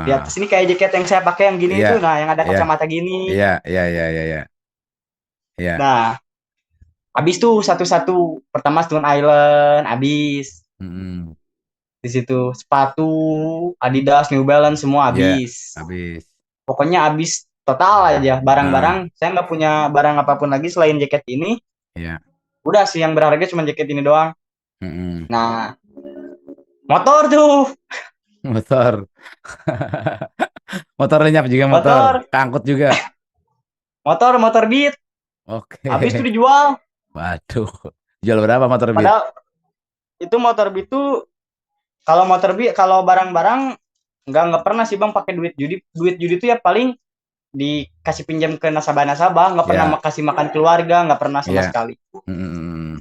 Speaker 1: Di
Speaker 2: Ah,
Speaker 1: atas ini kayak jaket yang saya pakai yang gini
Speaker 2: iya,
Speaker 1: itu, nah yang ada
Speaker 2: iya,
Speaker 1: kacamata gini.
Speaker 2: iya, iya, iya, iya, iya, iya.
Speaker 1: Nah habis tuh satu-satu. Pertama Stone Island habis.
Speaker 2: Mm-mm.
Speaker 1: Di situ sepatu Adidas, New Balance semua
Speaker 2: Iya,
Speaker 1: habis.
Speaker 2: habis.
Speaker 1: Pokoknya habis total aja
Speaker 2: Ah,
Speaker 1: barang-barang. Saya nggak punya barang apapun lagi selain jaket ini.
Speaker 2: iya.
Speaker 1: Udah sih yang berharga cuma jaket ini doang.
Speaker 2: Mm-mm.
Speaker 1: Nah, motor tuh,
Speaker 2: Motor. Motor lenyap juga motor.
Speaker 1: motor,
Speaker 2: Kangkut juga.
Speaker 1: motor Beat.
Speaker 2: Oke.
Speaker 1: Habis tuh dijual.
Speaker 2: Waduh. Jual berapa motor Beat?
Speaker 1: Padahal itu motor Beat tuh kalau motor Beat kalau barang-barang nggak pernah sih bang pakai duit judi tuh ya paling dikasih pinjam ke nasabah-nasabah, nggak pernah
Speaker 2: Ya,
Speaker 1: kasih makan keluarga, nggak pernah sama
Speaker 2: ya.
Speaker 1: sekali.
Speaker 2: Mm-mm.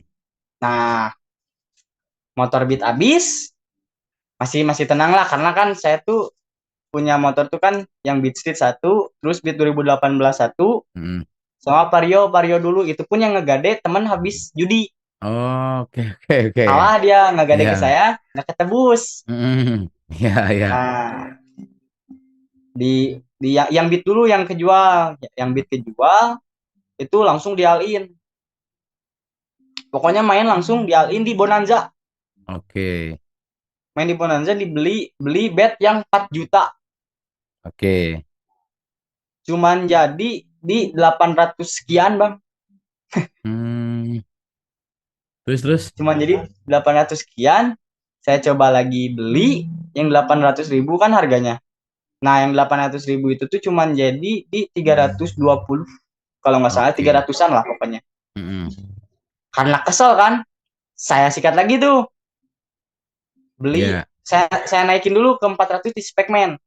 Speaker 1: Nah, motor Beat habis, masih masih tenang lah karena kan saya tuh punya motor tuh kan yang Beat Street satu, terus Beat 2018 satu,
Speaker 2: Mm-mm.
Speaker 1: sama Vario Vario dulu itu pun yang ngegade temen habis judi.
Speaker 2: Oke, oke, oke.
Speaker 1: Kalah dia ngegade ke
Speaker 2: Ya.
Speaker 1: saya, nggak ketebus.
Speaker 2: Mm-mm. Ya, ya.
Speaker 1: Nah, di yang Beat dulu yang kejual, yang Beat kejual itu langsung dialin. Pokoknya main langsung dialin di Bonanza.
Speaker 2: Oke,
Speaker 1: Main di Bonanza dibeli beli bet yang 4 juta.
Speaker 2: oke.
Speaker 1: Cuman jadi di 800 sekian, Bang.
Speaker 2: Hmm. Terus, terus.
Speaker 1: Cuman jadi 800 sekian. Saya coba lagi beli yang 800.000 kan harganya. Nah, yang 800.000 itu tuh cuman jadi di 320. Kalau nggak salah
Speaker 2: Oke.
Speaker 1: 300-an lah pokoknya.
Speaker 2: Mm-mm.
Speaker 1: Karena kesel kan, saya sikat lagi tuh. Beli,
Speaker 2: Ya,
Speaker 1: saya naikin dulu ke 400 di Spekman.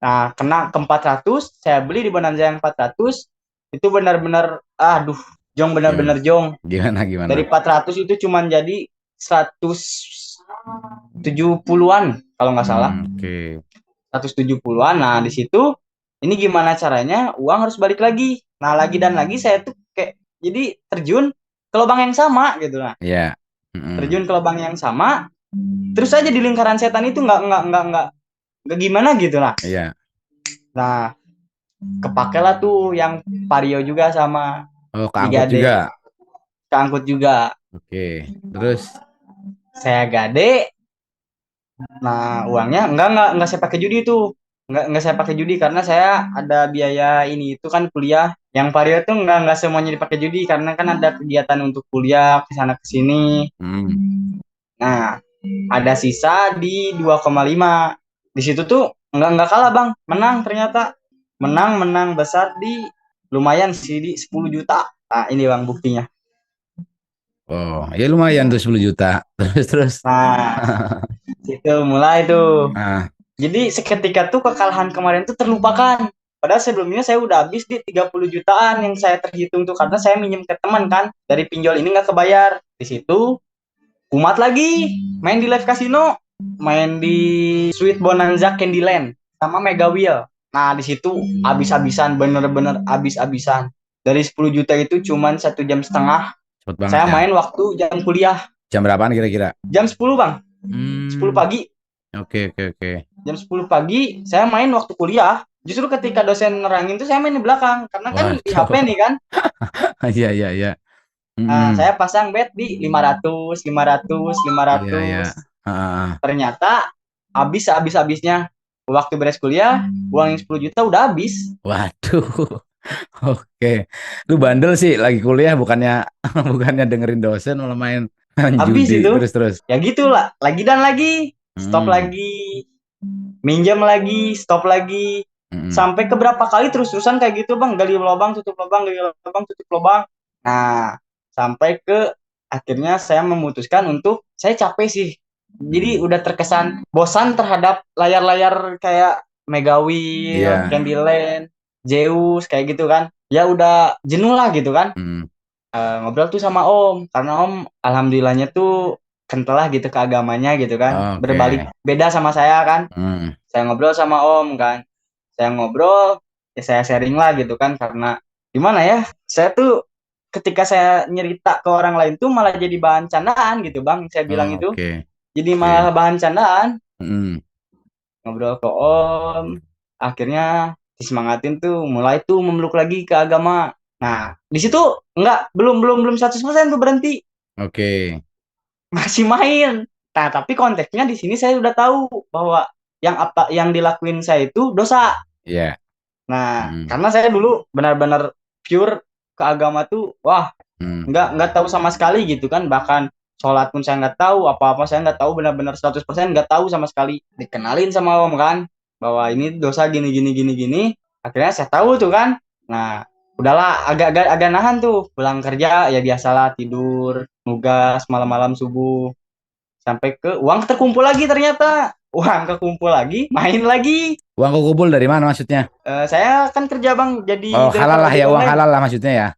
Speaker 1: Nah, kena ke 400, saya beli di Bonanza yang 400, itu benar-benar, aduh, jong
Speaker 2: gimana?
Speaker 1: benar-benar jong.
Speaker 2: Gimana, gimana?
Speaker 1: Dari 400 itu cuman jadi 100, 170-an kalau nggak salah.
Speaker 2: Oke.
Speaker 1: 170-an. Nah, di situ ini gimana caranya uang harus balik lagi. Nah, lagi dan lagi saya tuh kayak jadi terjun ke lubang yang sama gitu. Nah,
Speaker 2: Ya.
Speaker 1: terjun ke lubang yang sama, terus aja di lingkaran setan itu nggak gimana gitu lah.
Speaker 2: Iya.
Speaker 1: Nah, kepakailah tuh yang Vario juga sama
Speaker 2: Oh, keangkut
Speaker 1: 3D,
Speaker 2: juga.
Speaker 1: keangkut juga.
Speaker 2: Oke. Terus
Speaker 1: Saya gade. Nah, uangnya enggak saya pakai judi tuh. Enggak saya pakai judi karena saya ada biaya ini itu kan kuliah. Yang Vario tuh enggak semuanya dipakai judi karena kan ada kegiatan untuk kuliah ke sana ke sini. Nah, ada sisa di 2,5. Di situ tuh enggak kalah, Bang. Menang ternyata. Menang besar di lumayan sih di 10 juta. Nah, ini Bang buktinya.
Speaker 2: oh, ya lumayan tuh 10 juta. Terus.
Speaker 1: Nah, itu mulai tuh.
Speaker 2: Ah,
Speaker 1: Jadi seketika tuh kekalahan kemarin tuh terlupakan. Padahal sebelumnya saya udah habis di 30 jutaan yang saya terhitung tuh karena saya minjem ke teman kan. Dari pinjol ini nggak kebayar. Di situ kumat lagi. Main di live casino. Main di Sweet Bonanza Candyland. Sama Mega Wheel. Nah di situ habis-habisan. Bener-bener habis-habisan. Dari 10 juta itu cuman 1,5 jam.
Speaker 2: cepet banget
Speaker 1: Saya
Speaker 2: ya.
Speaker 1: main waktu jam kuliah.
Speaker 2: Jam berapaan kira-kira?
Speaker 1: Jam 10 Bang. 10
Speaker 2: Hmm.
Speaker 1: pagi.
Speaker 2: Oke.
Speaker 1: Jam 10 pagi saya main waktu kuliah. Justru ketika dosen nerangin tuh saya main di belakang karena kan di HP
Speaker 2: Waduh.
Speaker 1: nih kan.
Speaker 2: Iya.
Speaker 1: Nah,
Speaker 2: Hmm.
Speaker 1: saya pasang bet di 500, 500,
Speaker 2: Iya.
Speaker 1: 500.
Speaker 2: Ah.
Speaker 1: Ternyata habisnya waktu beres kuliah, uang yang 10 juta udah habis.
Speaker 2: Waduh. Oke. Lu bandel sih lagi kuliah bukannya bukannya dengerin dosen malah main
Speaker 1: Habis
Speaker 2: judi
Speaker 1: itu.
Speaker 2: terus.
Speaker 1: Ya gitulah, lagi dan lagi, stop
Speaker 2: Hmm.
Speaker 1: lagi, minjam lagi, stop lagi.
Speaker 2: Hmm.
Speaker 1: Sampai ke berapa kali terus-terusan kayak gitu, Bang. Gali lubang, tutup lubang, gali lubang, tutup lubang. Nah, sampai ke akhirnya saya memutuskan untuk saya capek sih. Jadi
Speaker 2: Hmm.
Speaker 1: udah terkesan bosan terhadap layar-layar kayak Megawheel,
Speaker 2: Iya.
Speaker 1: Candyland, Zeus kayak gitu kan. Ya udah jenuh lah gitu kan.
Speaker 2: Hmm.
Speaker 1: Ngobrol tuh sama Om karena Om alhamdulillahnya tuh kental lah gitu ke agamanya gitu kan. Berbalik
Speaker 2: Oke.
Speaker 1: beda sama saya kan.
Speaker 2: Hmm.
Speaker 1: Saya ngobrol sama Om kan. Saya ngobrol, ya saya sharing lah gitu kan karena gimana ya? Saya tuh ketika saya nyerita ke orang lain tuh malah jadi bahan candaan gitu, Bang. Saya bilang itu.
Speaker 2: Oke.
Speaker 1: Jadi
Speaker 2: Oke.
Speaker 1: malah bahan candaan.
Speaker 2: Hmm.
Speaker 1: Ngobrol ke Om, akhirnya disemangatin tuh mulai tuh memeluk lagi ke agama. Nah, di situ enggak belum 100% tuh berhenti.
Speaker 2: Oke.
Speaker 1: Masih main. Nah, tapi konteksnya di sini saya udah tahu bahwa yang apa yang dilakuin saya itu dosa.
Speaker 2: Iya.
Speaker 1: Nah,
Speaker 2: Hmm.
Speaker 1: karena saya dulu benar-benar pure ke agama tuh, wah,
Speaker 2: Hmm.
Speaker 1: nggak tahu sama sekali gitu kan. Bahkan sholat pun saya nggak tahu, apa-apa saya nggak tahu, benar-benar 100% nggak tahu sama sekali. Dikenalin sama Om kan, bahwa ini dosa gini. Akhirnya saya tahu tuh kan. Nah, udahlah agak nahan tuh. Pulang kerja ya biasalah tidur, nugas malam-malam subuh. Sampai ke uang terkumpul lagi ternyata. Uang kekumpul lagi, main lagi.
Speaker 2: Uang kekumpul dari mana maksudnya?
Speaker 1: Saya kan kerja Bang
Speaker 2: Oh,
Speaker 1: jadi
Speaker 2: halal
Speaker 1: driver
Speaker 2: lah ya,
Speaker 1: ojek
Speaker 2: uang
Speaker 1: online.
Speaker 2: halal lah maksudnya ya.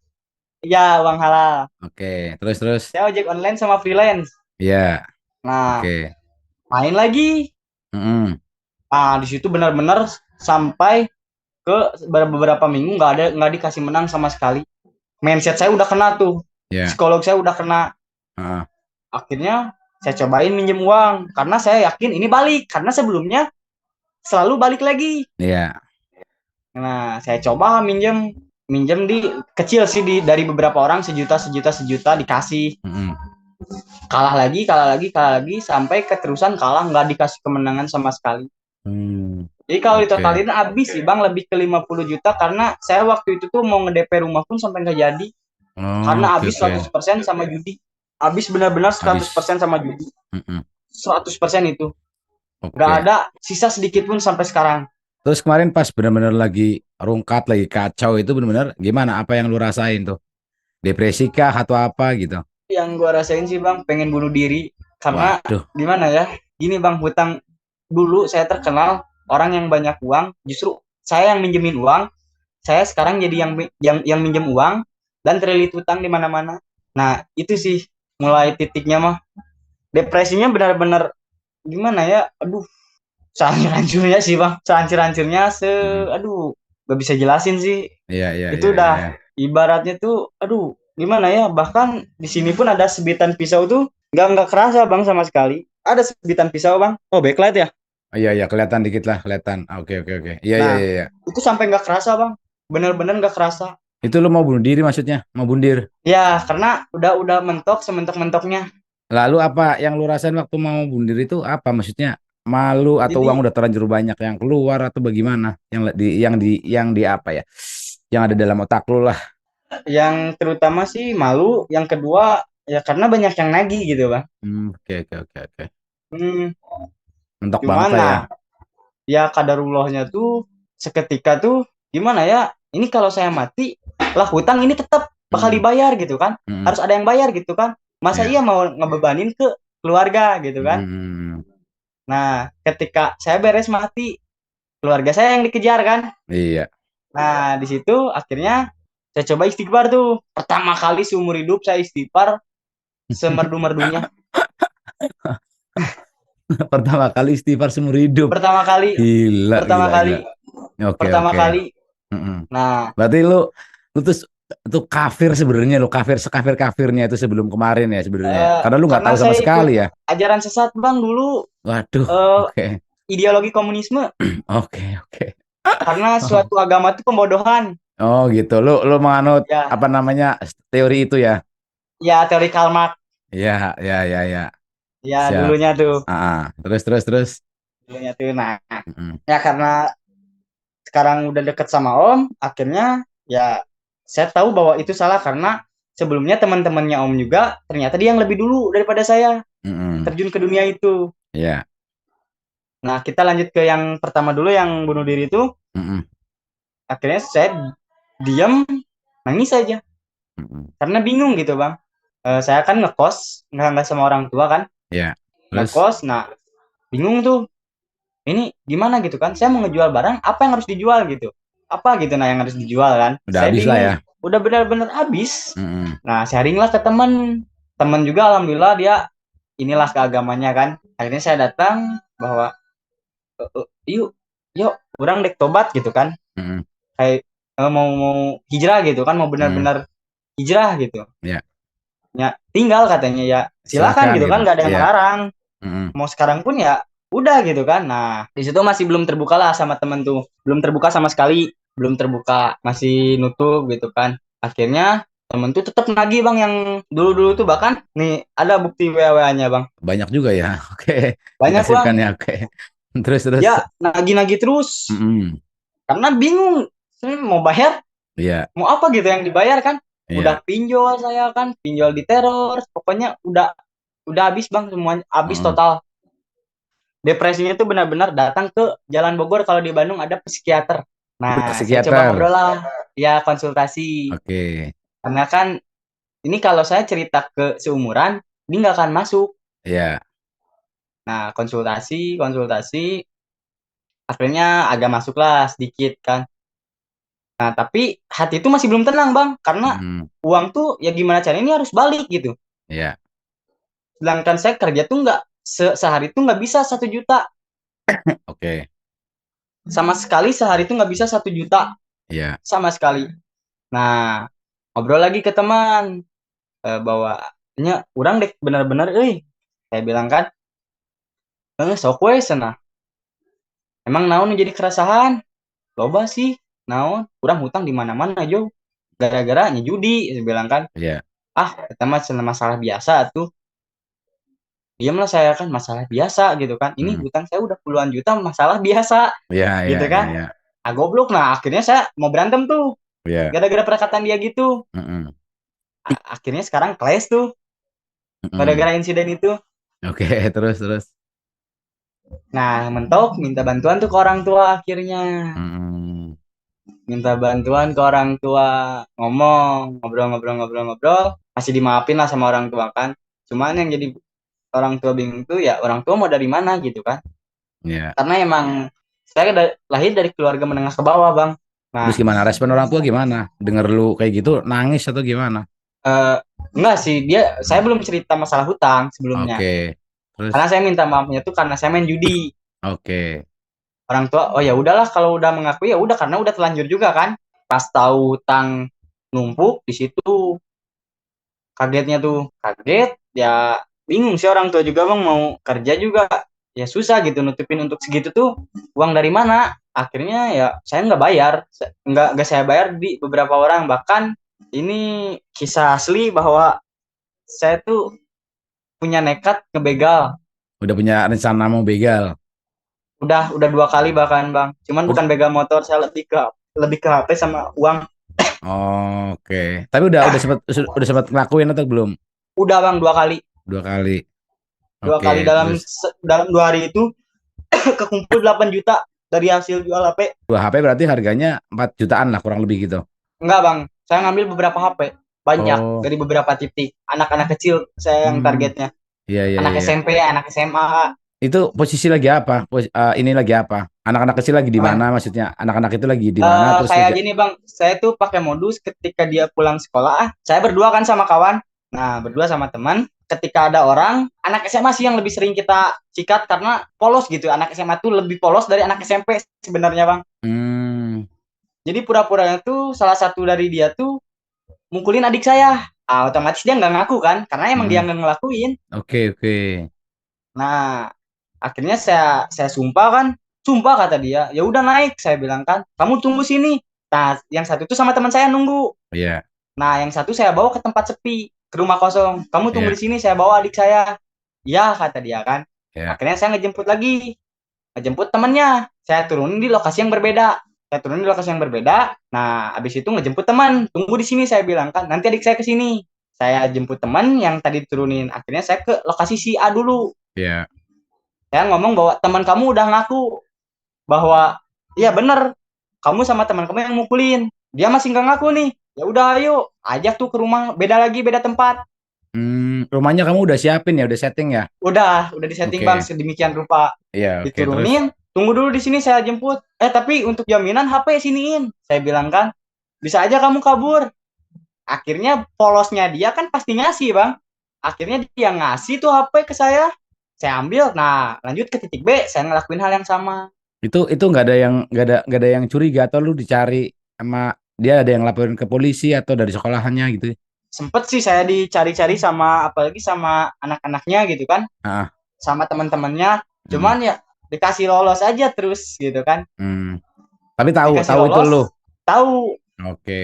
Speaker 1: Ya, uang halal.
Speaker 2: Oke, terus.
Speaker 1: Saya ojek online sama freelance.
Speaker 2: Iya.
Speaker 1: Nah,
Speaker 2: Oke.
Speaker 1: main lagi.
Speaker 2: Mm-mm.
Speaker 1: Nah, di situ benar-benar sampai ke beberapa minggu nggak dikasih menang sama sekali. Mindset saya udah kena tuh.
Speaker 2: Ya.
Speaker 1: Psikolog saya udah kena.
Speaker 2: Ah.
Speaker 1: Akhirnya saya cobain minjem uang karena saya yakin ini balik karena sebelumnya selalu balik lagi.
Speaker 2: Iya.
Speaker 1: Nah, saya coba minjem di kecil sih dari beberapa orang sejuta dikasih.
Speaker 2: Mm-mm.
Speaker 1: Kalah lagi sampai keterusan kalah nggak dikasih kemenangan sama sekali.
Speaker 2: Hmm.
Speaker 1: Jadi kalau
Speaker 2: Oke.
Speaker 1: ditotalin habis sih Bang lebih ke 50 juta karena saya waktu itu tuh mau nge-DP rumah pun sampai nggak jadi
Speaker 2: Oh,
Speaker 1: karena
Speaker 2: oke,
Speaker 1: habis
Speaker 2: oke.
Speaker 1: 100% sama judi. Habis benar-benar
Speaker 2: Habis.
Speaker 1: 100% sama judi.
Speaker 2: Mm-mm.
Speaker 1: 100% itu. Nggak
Speaker 2: Oke.
Speaker 1: ada sisa sedikit pun sampai sekarang.
Speaker 2: Terus kemarin pas benar-benar lagi rungkat, lagi kacau itu benar-benar gimana? Apa yang lu rasain tuh? Depresi kah atau apa gitu?
Speaker 1: Yang gua rasain sih Bang pengen bunuh diri karena
Speaker 2: Waduh.
Speaker 1: gimana ya? Gini Bang, hutang dulu saya terkenal orang yang banyak uang, justru saya yang minjemin uang, saya sekarang jadi yang minjem uang dan terlilit hutang di mana-mana. Nah, itu sih mulai titiknya mah depresinya benar-benar gimana ya, aduh, sehancur-hancurnya sih bang, sehancur-hancurnya
Speaker 2: Mm.
Speaker 1: aduh, gak bisa jelasin sih.
Speaker 2: Iya, iya,
Speaker 1: Itu
Speaker 2: iya, iya,
Speaker 1: udah
Speaker 2: iya.
Speaker 1: ibaratnya tuh aduh gimana ya, bahkan di sini pun ada sebitan pisau tuh nggak kerasa bang sama sekali, ada sebitan pisau bang, oh backlight ya.
Speaker 2: Oh, iya, iya, kelihatan dikit lah, kelihatan. Oke, oke, oke. Iya, iya,
Speaker 1: Nah
Speaker 2: iya, iya.
Speaker 1: itu sampai nggak kerasa bang, bener-bener nggak kerasa.
Speaker 2: Itu lu mau bunuh diri maksudnya? Mau bunuh diri?
Speaker 1: Ya karena udah mentok sementok-mentoknya.
Speaker 2: Lalu apa yang lu rasain waktu mau bunuh diri itu apa? Maksudnya malu atau uang
Speaker 1: Jadi
Speaker 2: udah terlanjur banyak yang keluar atau bagaimana? Yang di apa ya? Yang ada dalam otak lu lah.
Speaker 1: yang terutama sih malu, yang kedua ya karena banyak yang nagih gitu bang.
Speaker 2: Oke, oke, oke, oke.
Speaker 1: Hmm,
Speaker 2: Mentok banget
Speaker 1: cuman
Speaker 2: lah ya.
Speaker 1: nah ya kadarullahnya tuh seketika tuh gimana ya, ini kalau saya mati lah hutang ini tetap bakal
Speaker 2: Mm,
Speaker 1: dibayar gitu kan,
Speaker 2: mm,
Speaker 1: harus ada yang bayar gitu kan, masa
Speaker 2: ya.
Speaker 1: iya mau ngebebanin ke keluarga gitu kan.
Speaker 2: Mm,
Speaker 1: Nah ketika saya beres mati, keluarga saya yang dikejar kan.
Speaker 2: iya.
Speaker 1: Nah di situ akhirnya saya coba istighfar tuh, pertama kali seumur hidup saya istighfar semerdu-merdunya.
Speaker 2: Pertama kali istighfar seumur hidup.
Speaker 1: pertama kali
Speaker 2: Gila,
Speaker 1: pertama
Speaker 2: gila, gila.
Speaker 1: kali
Speaker 2: Oke,
Speaker 1: pertama
Speaker 2: oke.
Speaker 1: kali
Speaker 2: Mm-mm.
Speaker 1: Nah
Speaker 2: Berarti lu tuh kafir sebenarnya, lu kafir sekafir kafirnya itu sebelum kemarin ya sebenarnya. Karena lu nggak
Speaker 1: karena
Speaker 2: tahu sama
Speaker 1: saya ikut
Speaker 2: sekali ya.
Speaker 1: ajaran sesat bang dulu,
Speaker 2: Waduh,
Speaker 1: eh,
Speaker 2: oke.
Speaker 1: ideologi komunisme,
Speaker 2: Oke, oke.
Speaker 1: karena
Speaker 2: Oh,
Speaker 1: suatu agama itu pembodohan.
Speaker 2: oh gitu. Lu menganut
Speaker 1: Ya,
Speaker 2: apa namanya teori itu ya?
Speaker 1: ya teori Karl Marx.
Speaker 2: Iya, ya, ya, ya.
Speaker 1: Ya
Speaker 2: Siap.
Speaker 1: dulunya tuh,
Speaker 2: Terus, terus, terus.
Speaker 1: dulunya tuh. Nah,
Speaker 2: Mm-mm.
Speaker 1: ya karena sekarang udah deket sama Om, akhirnya ya saya tahu bahwa itu salah karena sebelumnya teman-temannya Om juga ternyata dia yang lebih dulu daripada saya
Speaker 2: Mm-mm.
Speaker 1: terjun ke dunia itu.
Speaker 2: Iya.
Speaker 1: Nah, kita lanjut ke yang pertama dulu yang bunuh diri itu.
Speaker 2: Mm-mm.
Speaker 1: Akhirnya saya diam, nangis aja
Speaker 2: Mm-mm.
Speaker 1: karena bingung gitu bang. Saya kan ngekos, nggak sama orang tua kan,
Speaker 2: Iya. Terus
Speaker 1: ngekos. Nah bingung tuh, ini gimana gitu kan, saya mau ngejual barang apa yang harus dijual gitu, apa gitu nah yang harus dijual kan,
Speaker 2: udah
Speaker 1: saya
Speaker 2: habis lah ya.
Speaker 1: bingung, udah benar-benar habis.
Speaker 2: Mm-mm.
Speaker 1: Nah sharing lah ke teman, teman juga alhamdulillah dia inilah ke agamanya kan. Akhirnya saya datang bahwa yuk yuk orang dek tobat gitu kan,
Speaker 2: Mm-mm.
Speaker 1: kayak mau hijrah gitu kan, mau
Speaker 2: Mm.
Speaker 1: benar-benar hijrah gitu
Speaker 2: Ya,
Speaker 1: ya, tinggal katanya ya silakan
Speaker 2: silakan
Speaker 1: gitu
Speaker 2: gitu.
Speaker 1: kan, nggak ada yang
Speaker 2: Iya.
Speaker 1: melarang,
Speaker 2: Mm-mm.
Speaker 1: mau sekarang pun ya udah gitu kan. Nah di situ masih belum terbuka lah sama temen tuh, belum terbuka sama sekali, belum terbuka, masih nutup gitu kan. Akhirnya temen tuh tetap nagih bang, yang dulu-dulu tuh, bahkan nih ada bukti WA-nya bang,
Speaker 2: Banyak juga ya. Oke.
Speaker 1: banyak bang.
Speaker 2: Dikasihkan ya. Oke. Terus, terus.
Speaker 1: Ya nagih-nagih terus
Speaker 2: Mm-mm.
Speaker 1: karena bingung saya mau bayar
Speaker 2: Iya,
Speaker 1: mau apa gitu yang dibayar kan,
Speaker 2: iya.
Speaker 1: udah pinjol saya kan, pinjol di teror, pokoknya udah habis bang, semuanya habis
Speaker 2: Mm-mm.
Speaker 1: total. Depresinya tuh benar-benar datang ke Jalan Bogor, kalau di Bandung ada psikiater.
Speaker 2: Itu ke
Speaker 1: Nah, saya coba
Speaker 2: psikiater.
Speaker 1: ngobrol lah, ya konsultasi.
Speaker 2: Oke.
Speaker 1: Karena kan ini kalau saya cerita ke seumuran, ini nggak akan masuk.
Speaker 2: Iya.
Speaker 1: Nah, konsultasi, konsultasi, akhirnya agak masuk lah sedikit kan. Nah, tapi hati itu masih belum tenang bang, karena
Speaker 2: Mm-mm.
Speaker 1: uang tuh ya gimana caranya ini harus balik gitu.
Speaker 2: Iya.
Speaker 1: Sedangkan saya kerja tuh nggak sehari tuh nggak bisa 1 juta,
Speaker 2: Oke.
Speaker 1: sama sekali sehari tuh nggak bisa 1 juta
Speaker 2: Iya.
Speaker 1: sama sekali. Nah, ngobrol lagi ke teman, bahwa nya urang dek benar-benar saya bilang kan, sok we cenah, emang naon jadi keresahan, loba sih naon, urang hutang di mana-mana jo, gara-gara nya judi, saya bilang kan.
Speaker 2: Iya.
Speaker 1: Ah eta mah cenah masalah biasa tuh, diamlah saya kan, masalah biasa gitu kan, ini
Speaker 2: Mm.
Speaker 1: hutang saya udah puluhan juta, masalah biasa
Speaker 2: Iya, iya,
Speaker 1: gitu
Speaker 2: iya,
Speaker 1: kan.
Speaker 2: iya.
Speaker 1: Ah goblok, nah akhirnya saya mau berantem tuh
Speaker 2: Iya.
Speaker 1: gara-gara perkataan dia gitu.
Speaker 2: Mm-mm.
Speaker 1: Akhirnya sekarang clash tuh
Speaker 2: Mm-mm.
Speaker 1: gara-gara insiden itu.
Speaker 2: Oke, terus, terus.
Speaker 1: Nah mentok minta bantuan tuh ke orang tua akhirnya,
Speaker 2: Mm-mm.
Speaker 1: minta bantuan ke orang tua, ngomong, ngobrol-ngobrol-ngobrol-ngobrol, masih dimaafin lah sama orang tua kan. Cuman yang jadi orang tua bingung tuh ya orang tua mau dari mana gitu kan.
Speaker 2: Iya.
Speaker 1: Karena emang saya lahir dari keluarga menengah ke bawah bang. Nah,
Speaker 2: Terus gimana respon orang tua gimana? Dengar lu kayak gitu nangis atau gimana?
Speaker 1: eh, enggak sih, dia, saya
Speaker 2: Hmm.
Speaker 1: belum cerita masalah hutang sebelumnya.
Speaker 2: Oke. Terus,
Speaker 1: Karena saya minta maafnya tuh karena saya main judi.
Speaker 2: oke.
Speaker 1: Orang tua, oh ya udahlah kalau udah mengakui ya udah karena udah telanjur juga kan. Pas tahu utang numpuk di situ kagetnya tuh, kaget ya bingung sih orang tua juga bang mau kerja juga ya susah gitu nutupin untuk segitu tuh uang dari mana. Akhirnya ya saya nggak bayar, nggak saya bayar di beberapa orang, bahkan ini kisah asli bahwa saya tuh punya nekat ngebegal.
Speaker 2: Udah punya rencana mau begal.
Speaker 1: Udah 2 kali bahkan bang, cuman
Speaker 2: Udah,
Speaker 1: bukan begal motor, saya lebih ke HP sama uang.
Speaker 2: oke. Tapi udah sempat ngelakuin atau belum?
Speaker 1: Udah bang 2 kali,
Speaker 2: 2 kali.
Speaker 1: dua
Speaker 2: Oke,
Speaker 1: kali dalam
Speaker 2: terus
Speaker 1: dalam 2 hari itu kekumpul 8 juta dari hasil jual HP.
Speaker 2: 2 HP berarti harganya 4 jutaan lah kurang lebih gitu.
Speaker 1: Enggak bang, saya ngambil beberapa HP, banyak
Speaker 2: Oh,
Speaker 1: dari beberapa titik. Anak-anak kecil saya yang
Speaker 2: hmm,
Speaker 1: targetnya,
Speaker 2: iya iya
Speaker 1: anak
Speaker 2: iya.
Speaker 1: SMP, anak SMA.
Speaker 2: Itu posisi lagi apa? Ini lagi apa? Anak-anak kecil lagi di mana maksudnya? Anak-anak itu lagi di mana terus
Speaker 1: Kayak
Speaker 2: lagi
Speaker 1: gini bang, saya tuh pakai modus ketika dia pulang sekolah, saya berdua kan sama kawan, nah berdua sama teman. Ketika ada orang, anak SMA sih yang lebih sering kita sikat karena polos gitu. Anak SMA tuh lebih polos dari anak SMP sebenarnya bang.
Speaker 2: hmm,
Speaker 1: Jadi pura-puranya tuh salah satu dari dia tuh mukulin adik saya. Ah, otomatis dia nggak ngaku kan, karena emang dia
Speaker 2: hmm,
Speaker 1: nggak ngelakuin.
Speaker 2: oke oke.
Speaker 1: Nah, akhirnya saya sumpah kan, sumpah kata dia, ya udah naik, saya bilang kan, kamu tunggu sini. Nah, yang satu tuh sama teman saya nunggu.
Speaker 2: Iya
Speaker 1: Nah, yang satu saya bawa ke tempat sepi, ke rumah kosong. Kamu tunggu
Speaker 2: iya
Speaker 1: di sini, saya bawa adik saya. Ya, kata dia kan.
Speaker 2: iya.
Speaker 1: Akhirnya saya ngejemput lagi, ngejemput temannya. Saya turunin di lokasi yang berbeda. Saya turunin di lokasi yang berbeda. Nah, habis itu ngejemput teman. Tunggu di sini, saya bilang kan. Nanti adik saya ke sini. Saya jemput teman yang tadi diturunin. Akhirnya saya ke lokasi si A dulu.
Speaker 2: Iya.
Speaker 1: Saya ngomong bahwa teman kamu udah ngaku bahwa iya bener, kamu sama teman kamu yang mukulin. Dia masih nggak ngaku nih. Ya udah ayo ajak tuh ke rumah beda lagi, beda tempat.
Speaker 2: Rumahnya kamu udah siapin ya, udah setting ya?
Speaker 1: Udah disetting bang
Speaker 2: Oke.
Speaker 1: sedemikian rupa.
Speaker 2: Iya, oke. Terus
Speaker 1: Diturunin, tunggu dulu di sini saya jemput. Tapi untuk jaminan HP siniin. Saya bilang kan, bisa aja kamu kabur. Akhirnya polosnya dia kan pasti ngasih bang. Akhirnya dia ngasih tuh HP ke saya ambil. Nah lanjut ke titik B, saya ngelakuin hal yang sama.
Speaker 2: itu nggak ada yang curiga atau lu dicari sama dia, ada yang laporin ke polisi atau dari sekolahannya gitu?
Speaker 1: Sempet sih saya dicari-cari sama apalagi sama anak-anaknya gitu kan,
Speaker 2: Ah,
Speaker 1: sama teman-temannya,
Speaker 2: hmm,
Speaker 1: cuman ya dikasih lolos aja terus gitu kan,
Speaker 2: hmm. Tapi tahu
Speaker 1: dikasih
Speaker 2: tahu itu
Speaker 1: lolos.
Speaker 2: lu.
Speaker 1: Tahu,
Speaker 2: Oke,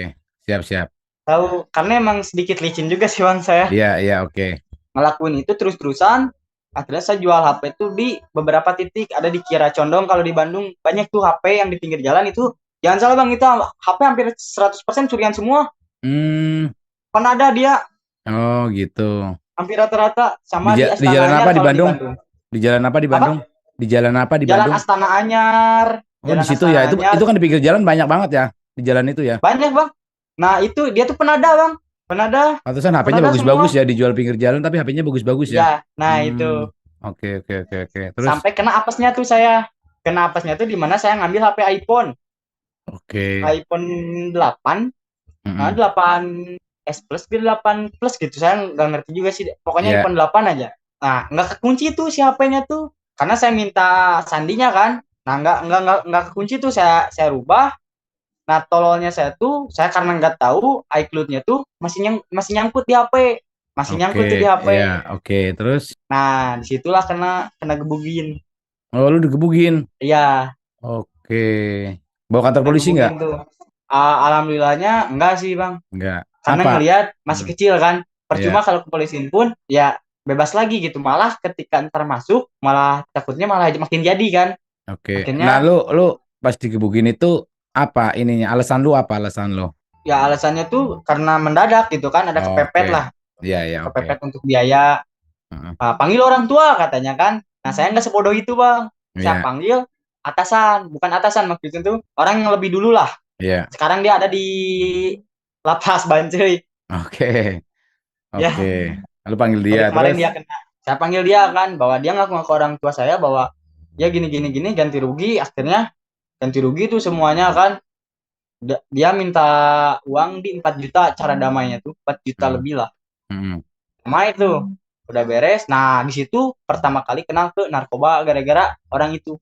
Speaker 2: siap siap.
Speaker 1: tahu karena emang sedikit licin juga sih bang saya
Speaker 2: Iya iya oke.
Speaker 1: ngelakuin itu terus-terusan. Akhirnya saya jual HP itu di beberapa titik, ada di Kiara Condong kalau di Bandung banyak tuh HP yang di pinggir jalan itu. Jangan salah bang, itu HP hampir 100% curian semua.
Speaker 2: Hmm,
Speaker 1: Kan ada dia
Speaker 2: oh gitu.
Speaker 1: hampir rata-rata,
Speaker 2: Di,
Speaker 1: sama di
Speaker 2: di
Speaker 1: Astana
Speaker 2: jalan
Speaker 1: Anyar
Speaker 2: apa di
Speaker 1: kalau di
Speaker 2: Bandung?
Speaker 1: Bandung.
Speaker 2: Di jalan apa di Bandung?
Speaker 1: Apa?
Speaker 2: Di jalan apa di
Speaker 1: Jalan
Speaker 2: Bandung?
Speaker 1: Astana Anyar,
Speaker 2: Oh di
Speaker 1: Jalan
Speaker 2: situ ya.
Speaker 1: Astana
Speaker 2: Itu
Speaker 1: Anyar.
Speaker 2: kan di pinggir jalan banyak banget ya di jalan itu ya.
Speaker 1: Banyak bang. Nah itu dia tuh penada bang, penada,
Speaker 2: Pantesan HP-nya
Speaker 1: penada
Speaker 2: bagus-bagus
Speaker 1: semua.
Speaker 2: ya dijual pinggir jalan tapi HP-nya bagus-bagus ya.
Speaker 1: Ya, nah
Speaker 2: Hmm,
Speaker 1: itu
Speaker 2: oke oke oke oke. Terus
Speaker 1: sampai kena apesnya tuh saya. Kena apesnya tuh di mana saya ngambil HP iPhone,
Speaker 2: oke.
Speaker 1: iPhone 8,
Speaker 2: Mm-mm.
Speaker 1: 8 S Plus, 8 Plus gitu. Saya nggak ngerti juga sih. Pokoknya
Speaker 2: Iya,
Speaker 1: iPhone 8 aja. Nah, nggak kekunci tuh si HP-nya tuh. Karena saya minta sandinya kan. Nah, nggak kekunci tuh, saya rubah. Nah, tololnya saya tuh, saya karena nggak tahu iCloud-nya tuh masih nyangkut di HP. Masih
Speaker 2: oke,
Speaker 1: nyangkut tuh di HP.
Speaker 2: iya, oke. Terus,
Speaker 1: Nah, disitulah kena kena gebugin.
Speaker 2: oh lu digebukin.
Speaker 1: Iya,
Speaker 2: Oke. Bawa kantor
Speaker 1: kena
Speaker 2: polisi nggak?
Speaker 1: gebugin tuh. Alhamdulillahnya enggak sih, Bang.
Speaker 2: Nggak.
Speaker 1: Karena
Speaker 2: Apa?
Speaker 1: ngelihat masih
Speaker 2: Hmm,
Speaker 1: kecil kan.
Speaker 2: iya,
Speaker 1: Percuma kalau kepolisian pun ya bebas lagi gitu. Malah ketika ntar masuk, malah takutnya malah makin jadi kan.
Speaker 2: oke. Nah,
Speaker 1: Akhirnya
Speaker 2: lu pas digebukin itu apa ininya? Alasan lu apa alasan lu?
Speaker 1: ya alasannya tuh karena mendadak gitu kan. Ada
Speaker 2: Oke.
Speaker 1: kepepet lah.
Speaker 2: Iya, iya, oke.
Speaker 1: Kepepet untuk biaya.
Speaker 2: Heeh.
Speaker 1: Panggil orang tua katanya kan. Nah saya nggak sebodoh itu bang. Saya
Speaker 2: Iya,
Speaker 1: panggil atasan, bukan atasan maksudnya tuh orang yang lebih dulu lah.
Speaker 2: iya.
Speaker 1: Sekarang dia ada di lapas Bancai.
Speaker 2: Oke. Oke.
Speaker 1: Ya
Speaker 2: Lalu panggil dia
Speaker 1: dari kemarin
Speaker 2: terus.
Speaker 1: dia kena. Saya panggil dia kan bahwa dia ngaku-ngaku orang tua saya bahwa ya gini gini gini ganti rugi. Akhirnya ganti rugi itu semuanya kan. Dia minta uang di 4 juta cara damainya tuh 4 juta
Speaker 2: Hmm,
Speaker 1: lebih lah.
Speaker 2: hmm,
Speaker 1: Sama itu udah beres. Nah di situ pertama kali kenal ke narkoba gara-gara orang itu.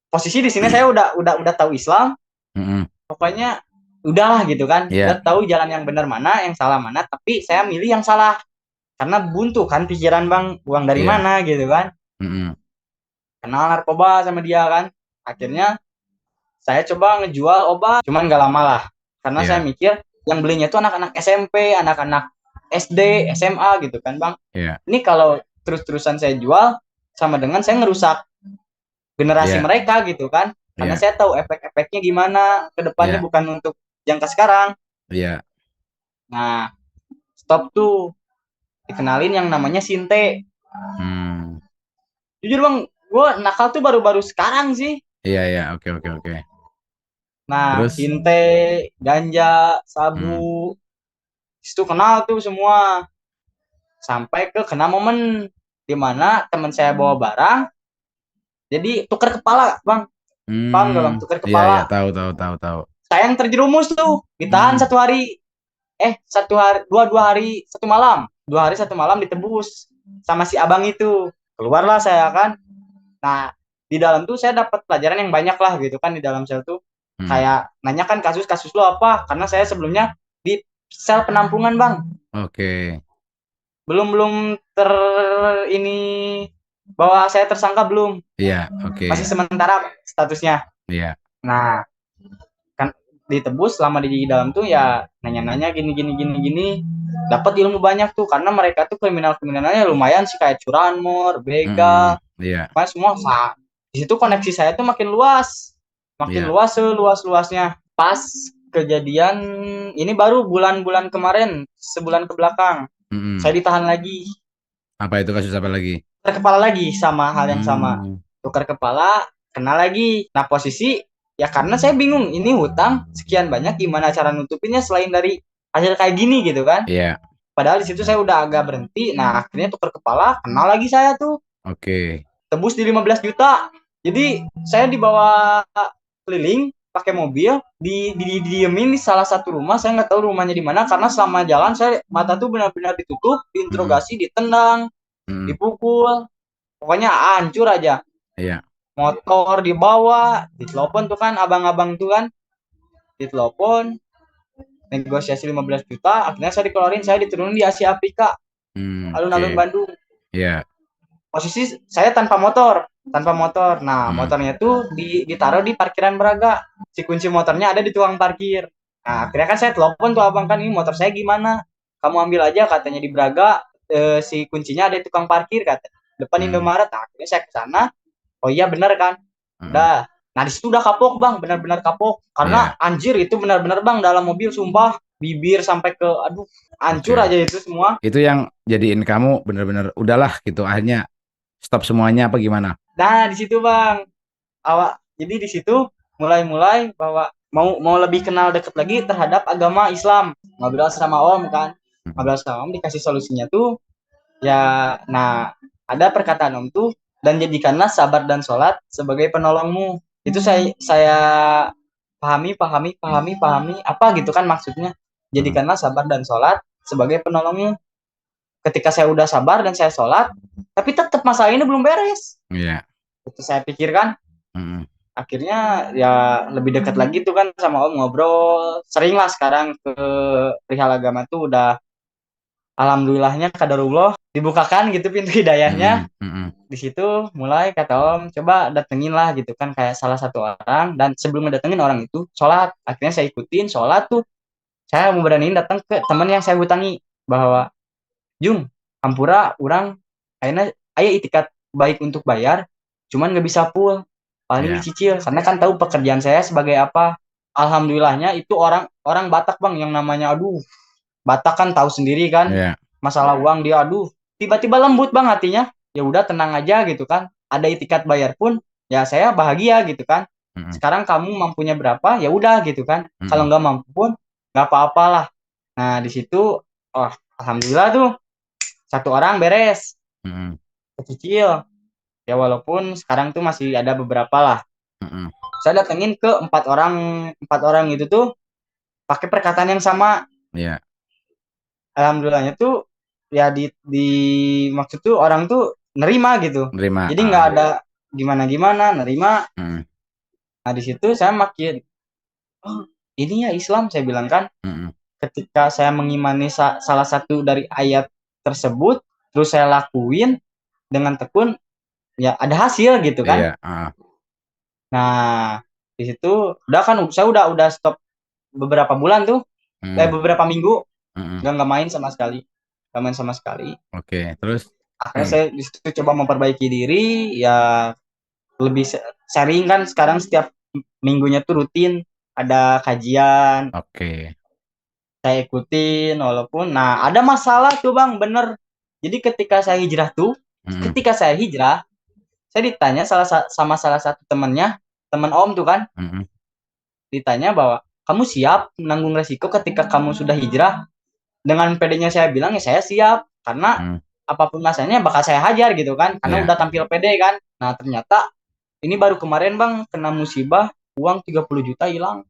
Speaker 1: Posisi di sini saya udah tahu Islam,
Speaker 2: Mm-mm.
Speaker 1: pokoknya udahlah gitu kan,
Speaker 2: Iya,
Speaker 1: udah tahu jalan yang benar mana, yang salah mana, tapi saya milih yang salah karena buntu kan pikiran bang, uang dari
Speaker 2: iya.
Speaker 1: mana gitu kan.
Speaker 2: Mm-mm.
Speaker 1: Kenal narkoba sama dia kan, akhirnya saya coba ngejual obat, cuman gak lama lah, karena saya
Speaker 2: Iya,
Speaker 1: mikir yang belinya tuh anak-anak SMP, anak-anak SD, SMA gitu kan bang.
Speaker 2: iya,
Speaker 1: Ini kalau terus-terusan saya jual, sama dengan saya ngerusak generasi
Speaker 2: iya,
Speaker 1: mereka gitu kan, karena
Speaker 2: iya,
Speaker 1: saya tahu efek-efeknya gimana ke depannya,
Speaker 2: iya,
Speaker 1: bukan untuk jangka sekarang.
Speaker 2: iya.
Speaker 1: Nah stop tuh, dikenalin yang namanya Sinte.
Speaker 2: Hmm.
Speaker 1: Jujur bang, gue nakal tuh baru-baru sekarang sih.
Speaker 2: Iya, iya, oke, oke, oke.
Speaker 1: Nah
Speaker 2: Terus?
Speaker 1: Sinte, ganja,
Speaker 2: Hmm.
Speaker 1: sabu, itu kenal tuh semua, sampai ke kena momen dimana teman saya bawa barang, jadi tukar kepala bang. Paham gak bang,
Speaker 2: Hmm.
Speaker 1: tukar
Speaker 2: Iya, iya,
Speaker 1: kepala.
Speaker 2: tahu, tahu, tahu, tahu.
Speaker 1: Saya yang terjerumus tuh, ditahan
Speaker 2: Hmm.
Speaker 1: 1 hari, 1 hari, dua hari 1 malam, 2 hari 1 malam ditebus sama si abang itu. Keluarlah saya kan. Nah di dalam tuh saya dapat pelajaran yang banyak lah gitu kan, di dalam sel tuh
Speaker 2: Hmm.
Speaker 1: kayak nanya kan kasus-kasus lo apa, karena saya sebelumnya di sel penampungan bang,
Speaker 2: Oke.
Speaker 1: belum belum ter ini bahwa saya tersangka, belum,
Speaker 2: Iya, oke.
Speaker 1: masih sementara statusnya.
Speaker 2: Iya.
Speaker 1: Nah kan ditebus selama di dalam tuh ya nanya-nanya gini gini gini gini, dapat ilmu banyak tuh, karena mereka tuh kriminalnya lumayan sih, kayak curanmor,
Speaker 2: Hmm.
Speaker 1: begal,
Speaker 2: Iya,
Speaker 1: pas semua. Nah, di situ koneksi saya tuh makin luas, makin
Speaker 2: iya.
Speaker 1: luas seluas-luasnya. Pas kejadian ini baru bulan-bulan kemarin, sebulan ke belakang,
Speaker 2: Hmm.
Speaker 1: saya ditahan lagi,
Speaker 2: Apa itu kasus apa lagi?
Speaker 1: tukar kepala lagi, sama hal yang sama,
Speaker 2: Hmm.
Speaker 1: tukar kepala, kena lagi. Nah posisi ya karena saya bingung, ini hutang sekian banyak gimana cara nutupinnya selain dari hasil kayak gini gitu kan.
Speaker 2: Iya,
Speaker 1: Padahal di situ saya udah agak berhenti. Nah akhirnya tukar kepala, kena lagi saya tuh,
Speaker 2: oke.
Speaker 1: tebus di 15 juta. Jadi saya dibawa keliling pakai mobil, didiemin di salah satu rumah, saya nggak tahu rumahnya di mana, karena selama jalan saya mata tuh benar-benar ditutup,
Speaker 2: Hmm.
Speaker 1: diinterogasi, ditendang,
Speaker 2: Hmm.
Speaker 1: dipukul, pokoknya hancur aja.
Speaker 2: Iya.
Speaker 1: Motor dibawa, ditelepon tuh kan abang-abang tuh kan, ditelepon, negosiasi 15 juta, akhirnya saya dikeluarin, saya diturunin di Asia Afrika,
Speaker 2: Hmm.
Speaker 1: alun-alun
Speaker 2: Oke.
Speaker 1: Bandung.
Speaker 2: Iya.
Speaker 1: Posisi saya tanpa motor, tanpa motor. Nah
Speaker 2: Hmm.
Speaker 1: motornya tuh ditaruh di parkiran Braga, si kunci motornya ada di tukang parkir. Nah akhirnya kan saya telepon tuh abang kan, ini motor saya gimana, kamu ambil aja katanya di Braga, si kuncinya ada di tukang parkir kata, depan
Speaker 2: Hmm.
Speaker 1: Indomaret. Nah akhirnya saya ke sana, oh iya bener kan,
Speaker 2: Hmm.
Speaker 1: udah. Nah di situ udah kapok bang, benar-benar kapok, karena
Speaker 2: Iya.
Speaker 1: anjir itu benar-benar bang, dalam mobil sumpah bibir sampai ke, aduh, hancur
Speaker 2: Oke.
Speaker 1: aja itu semua.
Speaker 2: Itu yang jadiin kamu bener-bener udahlah gitu. Akhirnya stop semuanya apa gimana?
Speaker 1: Nah di situ bang, awak jadi di situ mulai-mulai bahwa mau mau lebih kenal deket lagi terhadap agama Islam, ngobrol sama om kan,
Speaker 2: Hmm.
Speaker 1: ngobrol sama om, dikasih solusinya tuh ya. Nah ada perkataan om tuh, dan jadikanlah sabar dan sholat sebagai penolongmu. Itu saya pahami pahami pahami pahami apa gitu kan maksudnya,
Speaker 2: Hmm.
Speaker 1: jadikanlah sabar dan sholat sebagai penolongmu. Ketika saya udah sabar dan saya sholat, tapi tetap masalah ini belum beres,
Speaker 2: Iya.
Speaker 1: itu saya pikirkan.
Speaker 2: Hmm.
Speaker 1: Akhirnya ya lebih dekat lagi tuh kan sama om, ngobrol sering lah. Sekarang ke perihal agama tuh udah alhamdulillahnya kadarullah dibukakan gitu pintu hidayahnya.
Speaker 2: Hmm. Hmm.
Speaker 1: Di situ mulai kata om, coba datengin lah gitu kan, kayak salah satu orang, dan sebelum ngedatengin orang itu sholat. Akhirnya saya ikutin sholat tuh, saya mau beraniin datang ke teman yang saya hutangi bahwa, Jung, hampura orang akhirnya aya itikat baik untuk bayar, cuman nggak bisa full, paling
Speaker 2: Iya.
Speaker 1: dicicil, karena kan tahu pekerjaan saya sebagai apa. Alhamdulillahnya itu orang orang Batak bang, yang namanya, aduh, Batak kan tahu sendiri kan,
Speaker 2: Iya.
Speaker 1: masalah uang dia, aduh, tiba-tiba lembut bang hatinya. Ya udah tenang aja gitu kan, ada itikat bayar pun ya saya bahagia gitu kan.
Speaker 2: Hmm.
Speaker 1: Sekarang kamu mampunya berapa, ya udah gitu kan, kalau
Speaker 2: Hmm.
Speaker 1: nggak mampu pun nggak apa-apalah. Nah di situ, oh alhamdulillah tuh, satu orang beres,
Speaker 2: Hmm.
Speaker 1: kecil. Ya walaupun sekarang tuh masih ada beberapa lah.
Speaker 2: Hmm.
Speaker 1: Saya datengin ke empat orang itu tuh pakai perkataan yang sama.
Speaker 2: Iya.
Speaker 1: Alhamdulillahnya tuh ya di maksud tuh orang tuh nerima gitu.
Speaker 2: Nerima.
Speaker 1: Jadi nggak ada gimana-gimana, nerima.
Speaker 2: Mm,
Speaker 1: Nah di situ saya makin, oh ini ya Islam saya bilang kan.
Speaker 2: mm,
Speaker 1: Ketika saya mengimani salah satu dari ayat tersebut, terus saya lakuin dengan tekun, ya ada hasil gitu kan.
Speaker 2: iya.
Speaker 1: Nah di situ udah kan saya udah stop beberapa bulan tuh,
Speaker 2: Mm,
Speaker 1: beberapa minggu
Speaker 2: mm,
Speaker 1: nggak main sama sekali, nggak main sama sekali.
Speaker 2: oke, terus.
Speaker 1: Akhirnya saya di situ coba memperbaiki diri, ya lebih sering kan sekarang setiap minggunya tuh rutin ada kajian
Speaker 2: Oke.
Speaker 1: saya ikutin walaupun nah ada masalah tuh bang bener. Jadi ketika saya hijrah tuh,
Speaker 2: Mm,
Speaker 1: ketika saya hijrah saya ditanya sama salah satu temannya, teman om tuh kan,
Speaker 2: mm,
Speaker 1: ditanya bahwa kamu siap menanggung resiko ketika kamu sudah hijrah. Dengan pedenya saya bilang ya saya siap karena
Speaker 2: mm,
Speaker 1: apapun masanya bakal saya hajar gitu kan karena
Speaker 2: iya.
Speaker 1: udah tampil pede kan. Nah ternyata ini baru kemarin bang kena musibah, uang 30 juta hilang.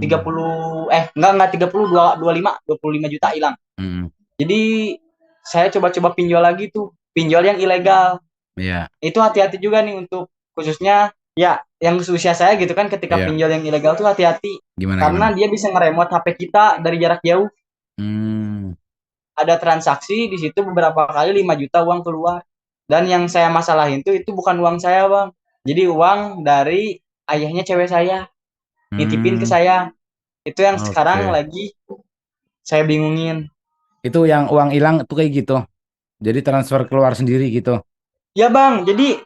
Speaker 1: tiga
Speaker 2: Mm,
Speaker 1: puluh enggak 30, 25 juta hilang.
Speaker 2: mm,
Speaker 1: Jadi saya coba-coba pinjol lagi tuh, pinjol yang ilegal.
Speaker 2: iya,
Speaker 1: Itu hati-hati juga nih untuk khususnya ya yang usia saya gitu kan, ketika
Speaker 2: iya.
Speaker 1: pinjol yang ilegal tuh hati-hati
Speaker 2: Gimana
Speaker 1: karena
Speaker 2: gimana?
Speaker 1: dia bisa ngeremot HP kita dari jarak jauh.
Speaker 2: Hmm,
Speaker 1: Ada transaksi di situ beberapa kali 5 juta uang keluar. Dan yang saya masalahin tuh itu bukan uang saya, Bang. Jadi uang dari ayahnya cewek saya, nitipin ke
Speaker 2: hmm,
Speaker 1: saya. Itu yang sekarang
Speaker 2: oke.
Speaker 1: lagi saya bingungin.
Speaker 2: Itu yang uang hilang tuh kayak gitu. Jadi transfer keluar sendiri gitu.
Speaker 1: Ya, Bang. Jadi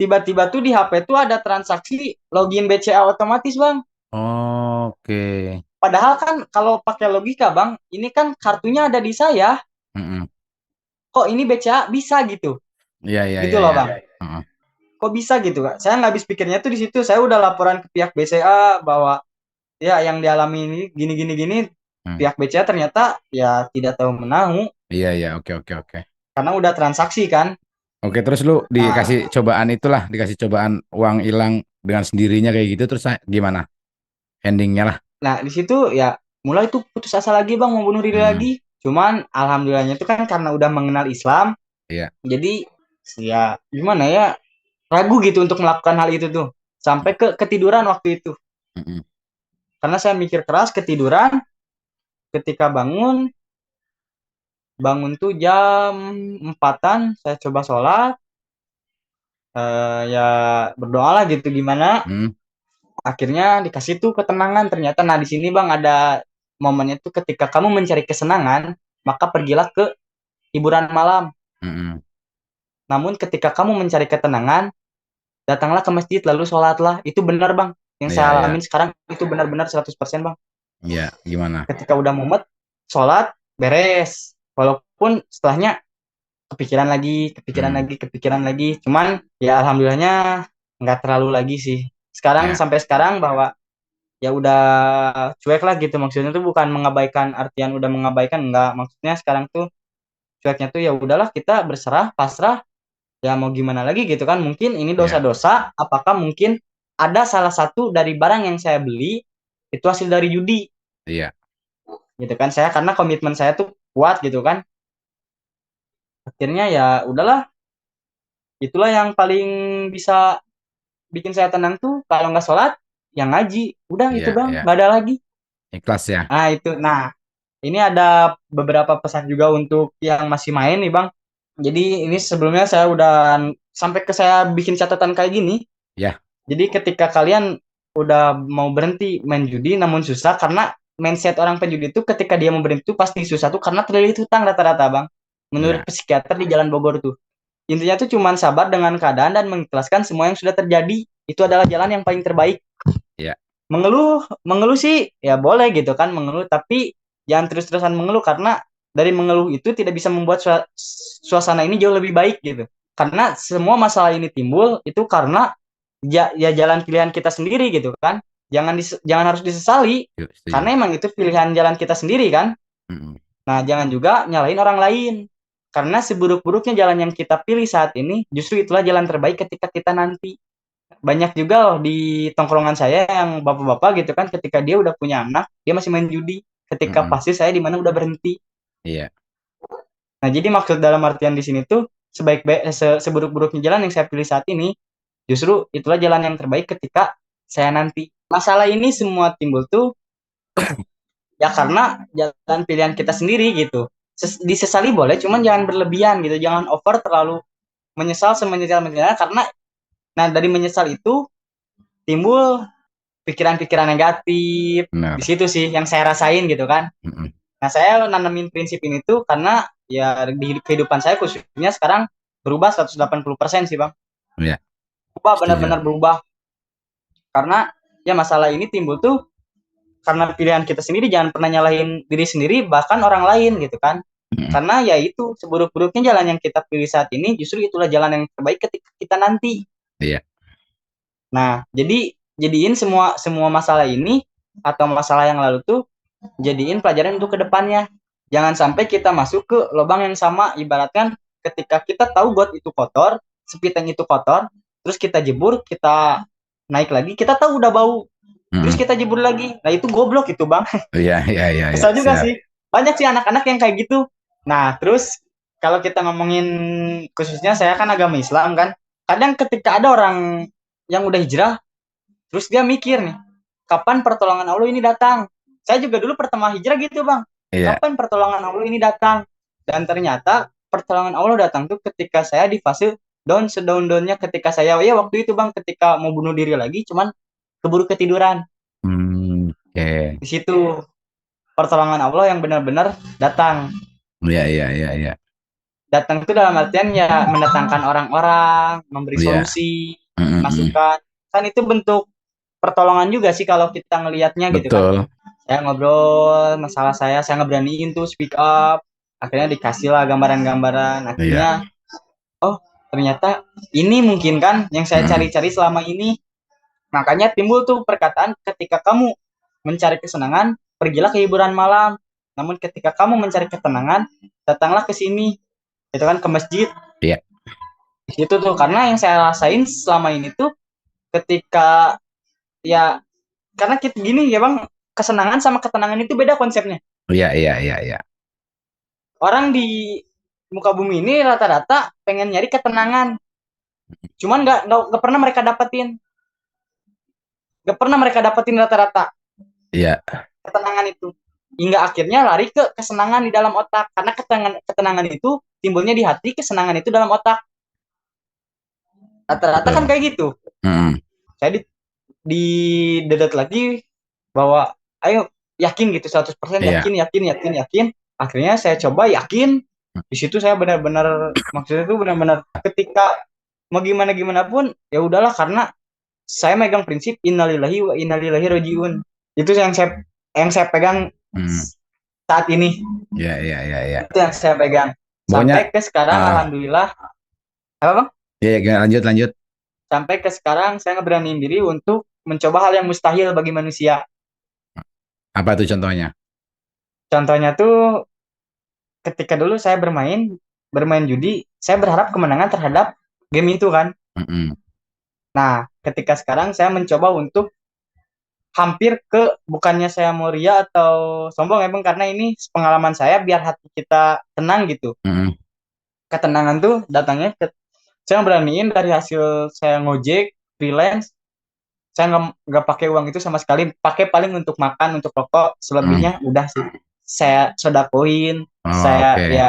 Speaker 1: tiba-tiba tuh di HP tuh ada transaksi login BCA otomatis, Bang.
Speaker 2: Oke.
Speaker 1: Padahal kan kalau pakai logika, Bang, ini kan kartunya ada di saya.
Speaker 2: Mm-mm.
Speaker 1: Kok ini BCA bisa gitu?
Speaker 2: Iya, iya,
Speaker 1: Gitu
Speaker 2: iya,
Speaker 1: loh,
Speaker 2: iya.
Speaker 1: Bang.
Speaker 2: Heeh.
Speaker 1: Kok bisa gitu, Kak? Saya nggak habis pikirnya tuh di situ. Saya udah laporan ke pihak BCA bahwa ya yang dialami ini gini gini gini.
Speaker 2: Hmm.
Speaker 1: Pihak BCA ternyata ya tidak tahu menahu
Speaker 2: Iya, iya, oke, oke, oke.
Speaker 1: karena udah transaksi kan.
Speaker 2: Oke, terus lu
Speaker 1: Nah,
Speaker 2: dikasih cobaan itulah, dikasih cobaan uang hilang dengan sendirinya kayak gitu, terus gimana? Endingnya lah.
Speaker 1: nah di situ ya mulai tuh putus asa lagi bang mau bunuh diri
Speaker 2: Hmm,
Speaker 1: lagi. Cuman alhamdulillahnya itu kan karena udah mengenal Islam,
Speaker 2: iya.
Speaker 1: jadi ya gimana ya ragu gitu untuk melakukan hal itu tuh sampai ke ketiduran waktu itu
Speaker 2: Mm-mm.
Speaker 1: karena saya mikir keras ketiduran. Ketika bangun bangun tuh jam 4-an saya coba sholat, ya berdoa lah gitu gimana.
Speaker 2: Hmm,
Speaker 1: Akhirnya dikasih tuh ketenangan ternyata. Nah di sini bang ada momennya tuh ketika kamu mencari kesenangan maka pergilah ke hiburan malam.
Speaker 2: mm-mm.
Speaker 1: Namun ketika kamu mencari ketenangan datanglah ke masjid lalu sholatlah. Itu benar bang, yang
Speaker 2: Iya,
Speaker 1: saya
Speaker 2: iya.
Speaker 1: alamin sekarang itu benar-benar 100% bang.
Speaker 2: Iya, gimana?
Speaker 1: Ketika udah mumet sholat beres walaupun setelahnya kepikiran
Speaker 2: Hmm,
Speaker 1: lagi kepikiran lagi, cuman ya alhamdulillahnya nggak terlalu lagi sih sekarang
Speaker 2: ya,
Speaker 1: sampai sekarang bahwa ya udah cuek lah gitu. Maksudnya tuh bukan mengabaikan artian udah mengabaikan, enggak, maksudnya sekarang tuh cueknya tuh ya udahlah kita berserah pasrah, ya mau gimana lagi gitu kan. Mungkin ini
Speaker 2: ya,
Speaker 1: dosa-dosa, apakah mungkin ada salah satu dari barang yang saya beli itu hasil dari judi
Speaker 2: iya,
Speaker 1: gitu kan. Saya karena komitmen saya tuh kuat gitu kan, akhirnya ya udahlah. Itulah yang paling bisa bikin saya tenang tuh kalau nggak sholat yang ngaji udah
Speaker 2: iya,
Speaker 1: itu bang,
Speaker 2: iya.
Speaker 1: nggak ada lagi.
Speaker 2: Ikhlas ya.
Speaker 1: Nah itu, nah ini ada beberapa pesan juga untuk yang masih main nih Bang. Jadi ini sebelumnya saya udah sampai ke saya bikin catatan kayak gini.
Speaker 2: Ya,
Speaker 1: Jadi ketika kalian udah mau berhenti main judi namun susah karena mindset orang penjudi itu ketika dia mau berhenti itu pasti susah tuh karena terlilit hutang rata-rata Bang. Menurut
Speaker 2: ya,
Speaker 1: psikiater di Jalan Bogor tuh. Intinya tuh cuman sabar dengan keadaan dan mengikhlaskan semua yang sudah terjadi. Itu adalah jalan yang paling terbaik.
Speaker 2: ya,
Speaker 1: Mengeluh mengeluh sih ya boleh gitu kan mengeluh, tapi jangan terus-terusan mengeluh karena dari mengeluh itu tidak bisa membuat suasana ini jauh lebih baik gitu. Karena semua masalah ini timbul itu karena ya jalan pilihan kita sendiri gitu kan. Jangan harus disesali
Speaker 2: yuk, setuju.
Speaker 1: karena emang itu pilihan jalan kita sendiri kan.
Speaker 2: Mm-mm.
Speaker 1: Nah jangan juga nyalain orang lain karena seburuk-buruknya jalan yang kita pilih saat ini justru itulah jalan terbaik ketika kita nanti. Banyak juga loh di tongkrongan saya yang bapak-bapak gitu kan, ketika dia udah punya anak dia masih main judi, ketika
Speaker 2: Mm-mm.
Speaker 1: pasti saya di mana udah berhenti.
Speaker 2: Iya.
Speaker 1: Nah, jadi maksud dalam artian di sini tuh seburuk-buruknya jalan yang saya pilih saat ini, justru itulah jalan yang terbaik ketika saya nanti. Masalah ini semua timbul tuh ya karena jalan pilihan kita sendiri gitu. Disesali boleh, cuman jangan berlebihan gitu, jangan over terlalu menyesal semenyesal-menyesal karena nah dari menyesal itu timbul pikiran-pikiran negatif. Di
Speaker 2: Benar.
Speaker 1: situ sih yang saya rasain gitu kan.
Speaker 2: Mm-mm.
Speaker 1: Nah, saya nanamin prinsip ini tuh karena ya di kehidupan saya khususnya sekarang berubah 180% sih, Bang.
Speaker 2: Ya,
Speaker 1: Berubah,
Speaker 2: setuju.
Speaker 1: benar-benar berubah. Karena ya masalah ini timbul tuh karena pilihan kita sendiri, jangan pernah nyalahin diri sendiri bahkan orang lain gitu kan.
Speaker 2: Mm-mm.
Speaker 1: Karena ya itu seburuk-buruknya jalan yang kita pilih saat ini justru itulah jalan yang terbaik ketika kita nanti.
Speaker 2: Iya.
Speaker 1: Nah, jadiin semua semua masalah ini atau masalah yang lalu tuh jadiin pelajaran untuk kedepannya. Jangan sampai kita masuk ke lubang yang sama. Ibaratkan ketika kita tahu got itu kotor, sepiteng itu kotor, terus kita jebur, kita naik lagi, kita tahu udah bau, terus
Speaker 2: Mm-mm.
Speaker 1: kita jebur lagi. Nah itu goblok itu, Bang.
Speaker 2: Iya, iya, iya, iya.
Speaker 1: Kesal juga
Speaker 2: Siap.
Speaker 1: sih. Banyak sih anak-anak yang kayak gitu. Nah, terus kalau kita ngomongin khususnya saya kan agama Islam kan. Kadang ketika ada orang yang udah hijrah, terus dia mikir nih, kapan pertolongan Allah ini datang? Saya juga dulu pertama hijrah gitu, Bang.
Speaker 2: Iya.
Speaker 1: Kapan pertolongan Allah ini datang? Dan ternyata pertolongan Allah datang tuh ketika saya di fase down sedown-downnya, ketika saya ya waktu itu, Bang, ketika mau bunuh diri lagi cuman keburu ketiduran.
Speaker 2: Oke.
Speaker 1: Di situ pertolongan Allah yang benar-benar datang.
Speaker 2: Iya, iya, iya, iya.
Speaker 1: Datang itu dalam artian ya mendatangkan orang-orang, memberi
Speaker 2: Iya.
Speaker 1: solusi,
Speaker 2: Mm-mm.
Speaker 1: masukan. Kan itu bentuk pertolongan juga sih kalau kita ngelihatnya gitu kan.
Speaker 2: Betul.
Speaker 1: Saya ngobrol masalah saya ngeberaniin tuh speak up. Akhirnya dikasih lah gambaran-gambaran.
Speaker 2: Iya.
Speaker 1: Akhirnya, oh ternyata ini mungkin kan yang saya
Speaker 2: Mm-mm.
Speaker 1: cari-cari selama ini. Makanya timbul tuh perkataan ketika kamu mencari kesenangan, pergilah ke hiburan malam. Namun ketika kamu mencari ketenangan, datanglah ke sini. Itu kan ke masjid.
Speaker 2: Iya.
Speaker 1: Di situ tuh karena yang saya rasain selama ini tuh ketika ya karena kita gini ya, Bang, kesenangan sama ketenangan itu beda konsepnya.
Speaker 2: Iya, iya, iya, iya.
Speaker 1: Orang di muka bumi ini rata-rata pengen nyari ketenangan, cuman nggak pernah mereka dapetin, nggak pernah mereka dapetin rata-rata
Speaker 2: Iya.
Speaker 1: ketenangan itu, hingga akhirnya lari ke kesenangan di dalam otak karena ketenangan itu timbulnya di hati, kesenangan itu dalam otak, rata-rata kan
Speaker 2: Betul.
Speaker 1: kayak gitu.
Speaker 2: Mm-mm.
Speaker 1: Saya di dedet lagi bahwa ayo yakin gitu 100%
Speaker 2: Iya.
Speaker 1: yakin yakin yakin yakin, akhirnya saya coba yakin. Di situ saya benar-benar maksudnya itu benar-benar ketika mau gimana gimana pun ya udahlah, karena saya megang prinsip innalillahi wa innalillahi rajiun. Itu yang saya pegang
Speaker 2: Mm.
Speaker 1: saat ini.
Speaker 2: Iya, iya, iya, iya.
Speaker 1: Itu yang saya pegang
Speaker 2: Pokoknya,
Speaker 1: sampai ke sekarang.
Speaker 2: ah,
Speaker 1: Alhamdulillah, apa, Bang?
Speaker 2: ya, ya, lanjut, lanjut.
Speaker 1: Sampai ke sekarang saya ngeberaniin diri untuk mencoba hal yang mustahil bagi manusia.
Speaker 2: Apa tuh contohnya?
Speaker 1: Contohnya tuh ketika dulu saya bermain bermain judi, saya berharap kemenangan terhadap game itu kan.
Speaker 2: Mm-mm.
Speaker 1: Nah, ketika sekarang saya mencoba untuk hampir ke, bukannya saya mau ria atau sombong emang, karena ini pengalaman saya biar hati kita tenang gitu.
Speaker 2: Mm-mm.
Speaker 1: Ketenangan tuh datangnya saya beraniin dari hasil saya ngojek freelance. Saya nggak pakai uang itu sama sekali, pakai paling untuk makan, untuk rokok,
Speaker 2: Mm.
Speaker 1: selebihnya udah sih saya sodakoin,
Speaker 2: Oh,
Speaker 1: saya
Speaker 2: oke.
Speaker 1: ya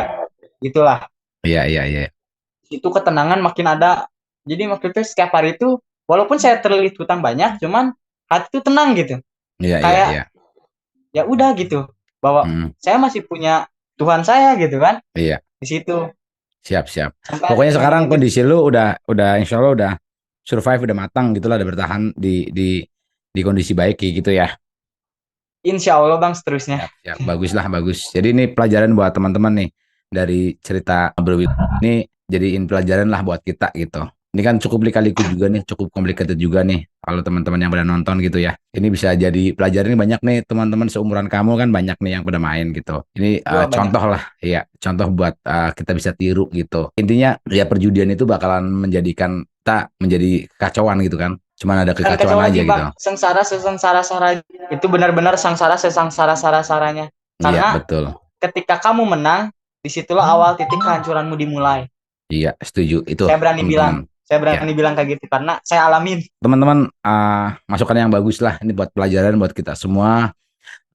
Speaker 1: itulah.
Speaker 2: Iya, iya, iya.
Speaker 1: Itu ketenangan makin ada. Jadi waktu itu setiap hari itu walaupun saya terlilit hutang banyak, cuman hati itu tenang gitu.
Speaker 2: Iya, iya, iya.
Speaker 1: Kayak ya udah gitu, bahwa
Speaker 2: Mm.
Speaker 1: saya masih punya Tuhan saya gitu kan.
Speaker 2: Iya.
Speaker 1: Di situ
Speaker 2: Siap, siap.
Speaker 1: sampai
Speaker 2: Pokoknya
Speaker 1: akhirnya
Speaker 2: sekarang
Speaker 1: mungkin
Speaker 2: kondisi lu udah insya Allah udah survive, udah matang gitu lah, udah bertahan di kondisi baik kayak gitu ya.
Speaker 1: insya Allah, Bang, seterusnya.
Speaker 2: Siap, siap. Bagus lah, bagus. Jadi ini pelajaran buat teman-teman nih dari cerita Bro Wil ini, jadiin pelajaran lah buat kita gitu. Ini kan cukup lika-liku juga nih, cukup complicated juga nih. Kalau teman-teman yang pada nonton gitu ya, ini bisa jadi pelajaran. Ini banyak nih teman-teman seumuran kamu kan, banyak nih yang pada main gitu. Ini
Speaker 1: Wah, banyak.
Speaker 2: contoh lah, ya contoh buat kita bisa tiru gitu. Intinya ya perjudian itu bakalan menjadikan kita menjadi kekacauan gitu kan. Cuman ada
Speaker 1: Dan kacau
Speaker 2: kekacauan aja
Speaker 1: lagi,
Speaker 2: gitu.
Speaker 1: Bang, sengsara sesengsara sara, itu benar-benar sengsara sesengsara saranya.
Speaker 2: Iya
Speaker 1: Karena
Speaker 2: betul.
Speaker 1: ketika kamu menang, disitulah awal titik kehancuranmu dimulai.
Speaker 2: Iya, setuju. Itu
Speaker 1: Saya berani bilang,
Speaker 2: teman-teman.
Speaker 1: saya
Speaker 2: Ya,
Speaker 1: berani bilang kayak gitu karena saya alamin.
Speaker 2: teman-teman, masukan yang bagus lah. Ini buat pelajaran buat kita semua.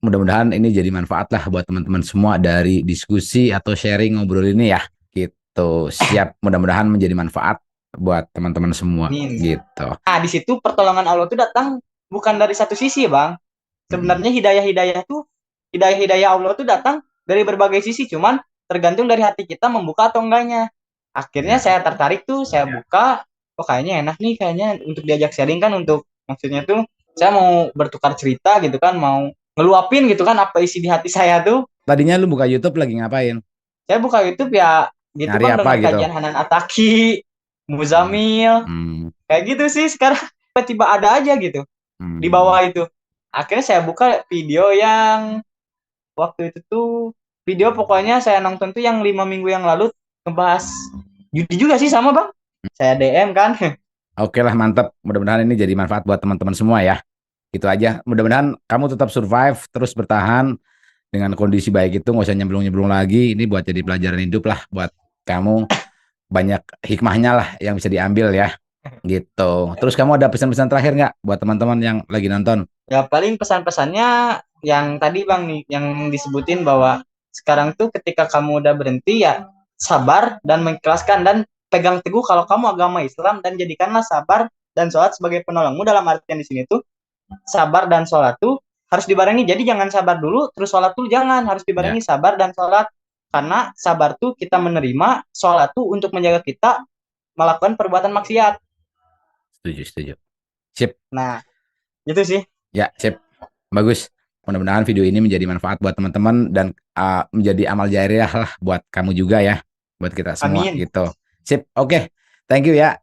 Speaker 2: Mudah-mudahan ini jadi manfaat lah buat teman-teman semua dari diskusi atau sharing ngobrol ini ya. Gitu. Siap. Mudah-mudahan menjadi manfaat buat teman-teman semua.
Speaker 1: Amin.
Speaker 2: Gitu.
Speaker 1: Nah, di situ pertolongan Allah itu datang bukan dari satu sisi, Bang.
Speaker 2: Mm-mm.
Speaker 1: Sebenarnya hidayah-hidayah Allah tuh datang dari berbagai sisi, cuman tergantung dari hati kita membuka atau enggaknya. Akhirnya
Speaker 2: Ya,
Speaker 1: saya tertarik tuh, saya buka, oh kayaknya enak nih kayaknya untuk diajak sharing kan, untuk maksudnya tuh saya mau bertukar cerita gitu kan, mau ngeluapin gitu kan apa isi di hati saya tuh.
Speaker 2: tadinya lu buka YouTube lagi ngapain?
Speaker 1: Saya buka YouTube ya gitu
Speaker 2: Nyari
Speaker 1: Bang,
Speaker 2: apa
Speaker 1: denger
Speaker 2: gitu?
Speaker 1: kajian Hanan Ataki,
Speaker 2: Hmm.
Speaker 1: Muzamil,
Speaker 2: Hmm.
Speaker 1: kayak gitu sih. Sekarang tiba-tiba ada aja gitu di
Speaker 2: Hmm.
Speaker 1: bawah itu. Akhirnya saya buka video yang waktu itu tuh, video pokoknya saya nonton tuh yang 5 minggu yang lalu, ngebahas judi juga sih sama Bang. Saya DM kan.
Speaker 2: Oke lah, mantap. Mudah-mudahan ini jadi manfaat buat teman-teman semua ya. Gitu aja. Mudah-mudahan kamu tetap survive, terus bertahan dengan kondisi baik itu, nggak usah nyemplung-nyemplung lagi. Ini buat jadi pelajaran hidup lah buat kamu. Banyak hikmahnya lah yang bisa diambil ya. Gitu. Terus kamu ada pesan-pesan terakhir nggak buat teman-teman yang lagi nonton?
Speaker 1: Ya paling pesan-pesannya yang tadi Bang nih, yang disebutin bahwa sekarang tuh ketika kamu udah berhenti ya sabar dan mengikhlaskan, dan pegang teguh kalau kamu agama Islam, dan jadikanlah sabar dan sholat sebagai penolongmu. Dalam artian di sini tuh sabar dan sholat tuh harus dibarengi. Jadi jangan sabar dulu terus sholat tuh jangan, harus
Speaker 2: Ya,
Speaker 1: dibarengi sabar dan sholat. Karena sabar tuh kita menerima, sholat tuh untuk menjaga kita melakukan perbuatan maksiat.
Speaker 2: setuju, setuju. Sip.
Speaker 1: Nah, itu sih.
Speaker 2: Ya, sip. Bagus. Mudah-mudahan video ini menjadi manfaat buat teman-teman dan menjadi amal jariah lah buat kamu juga ya. Buat kita semua
Speaker 1: Amin.
Speaker 2: gitu. Sip. Oke. Thank you ya.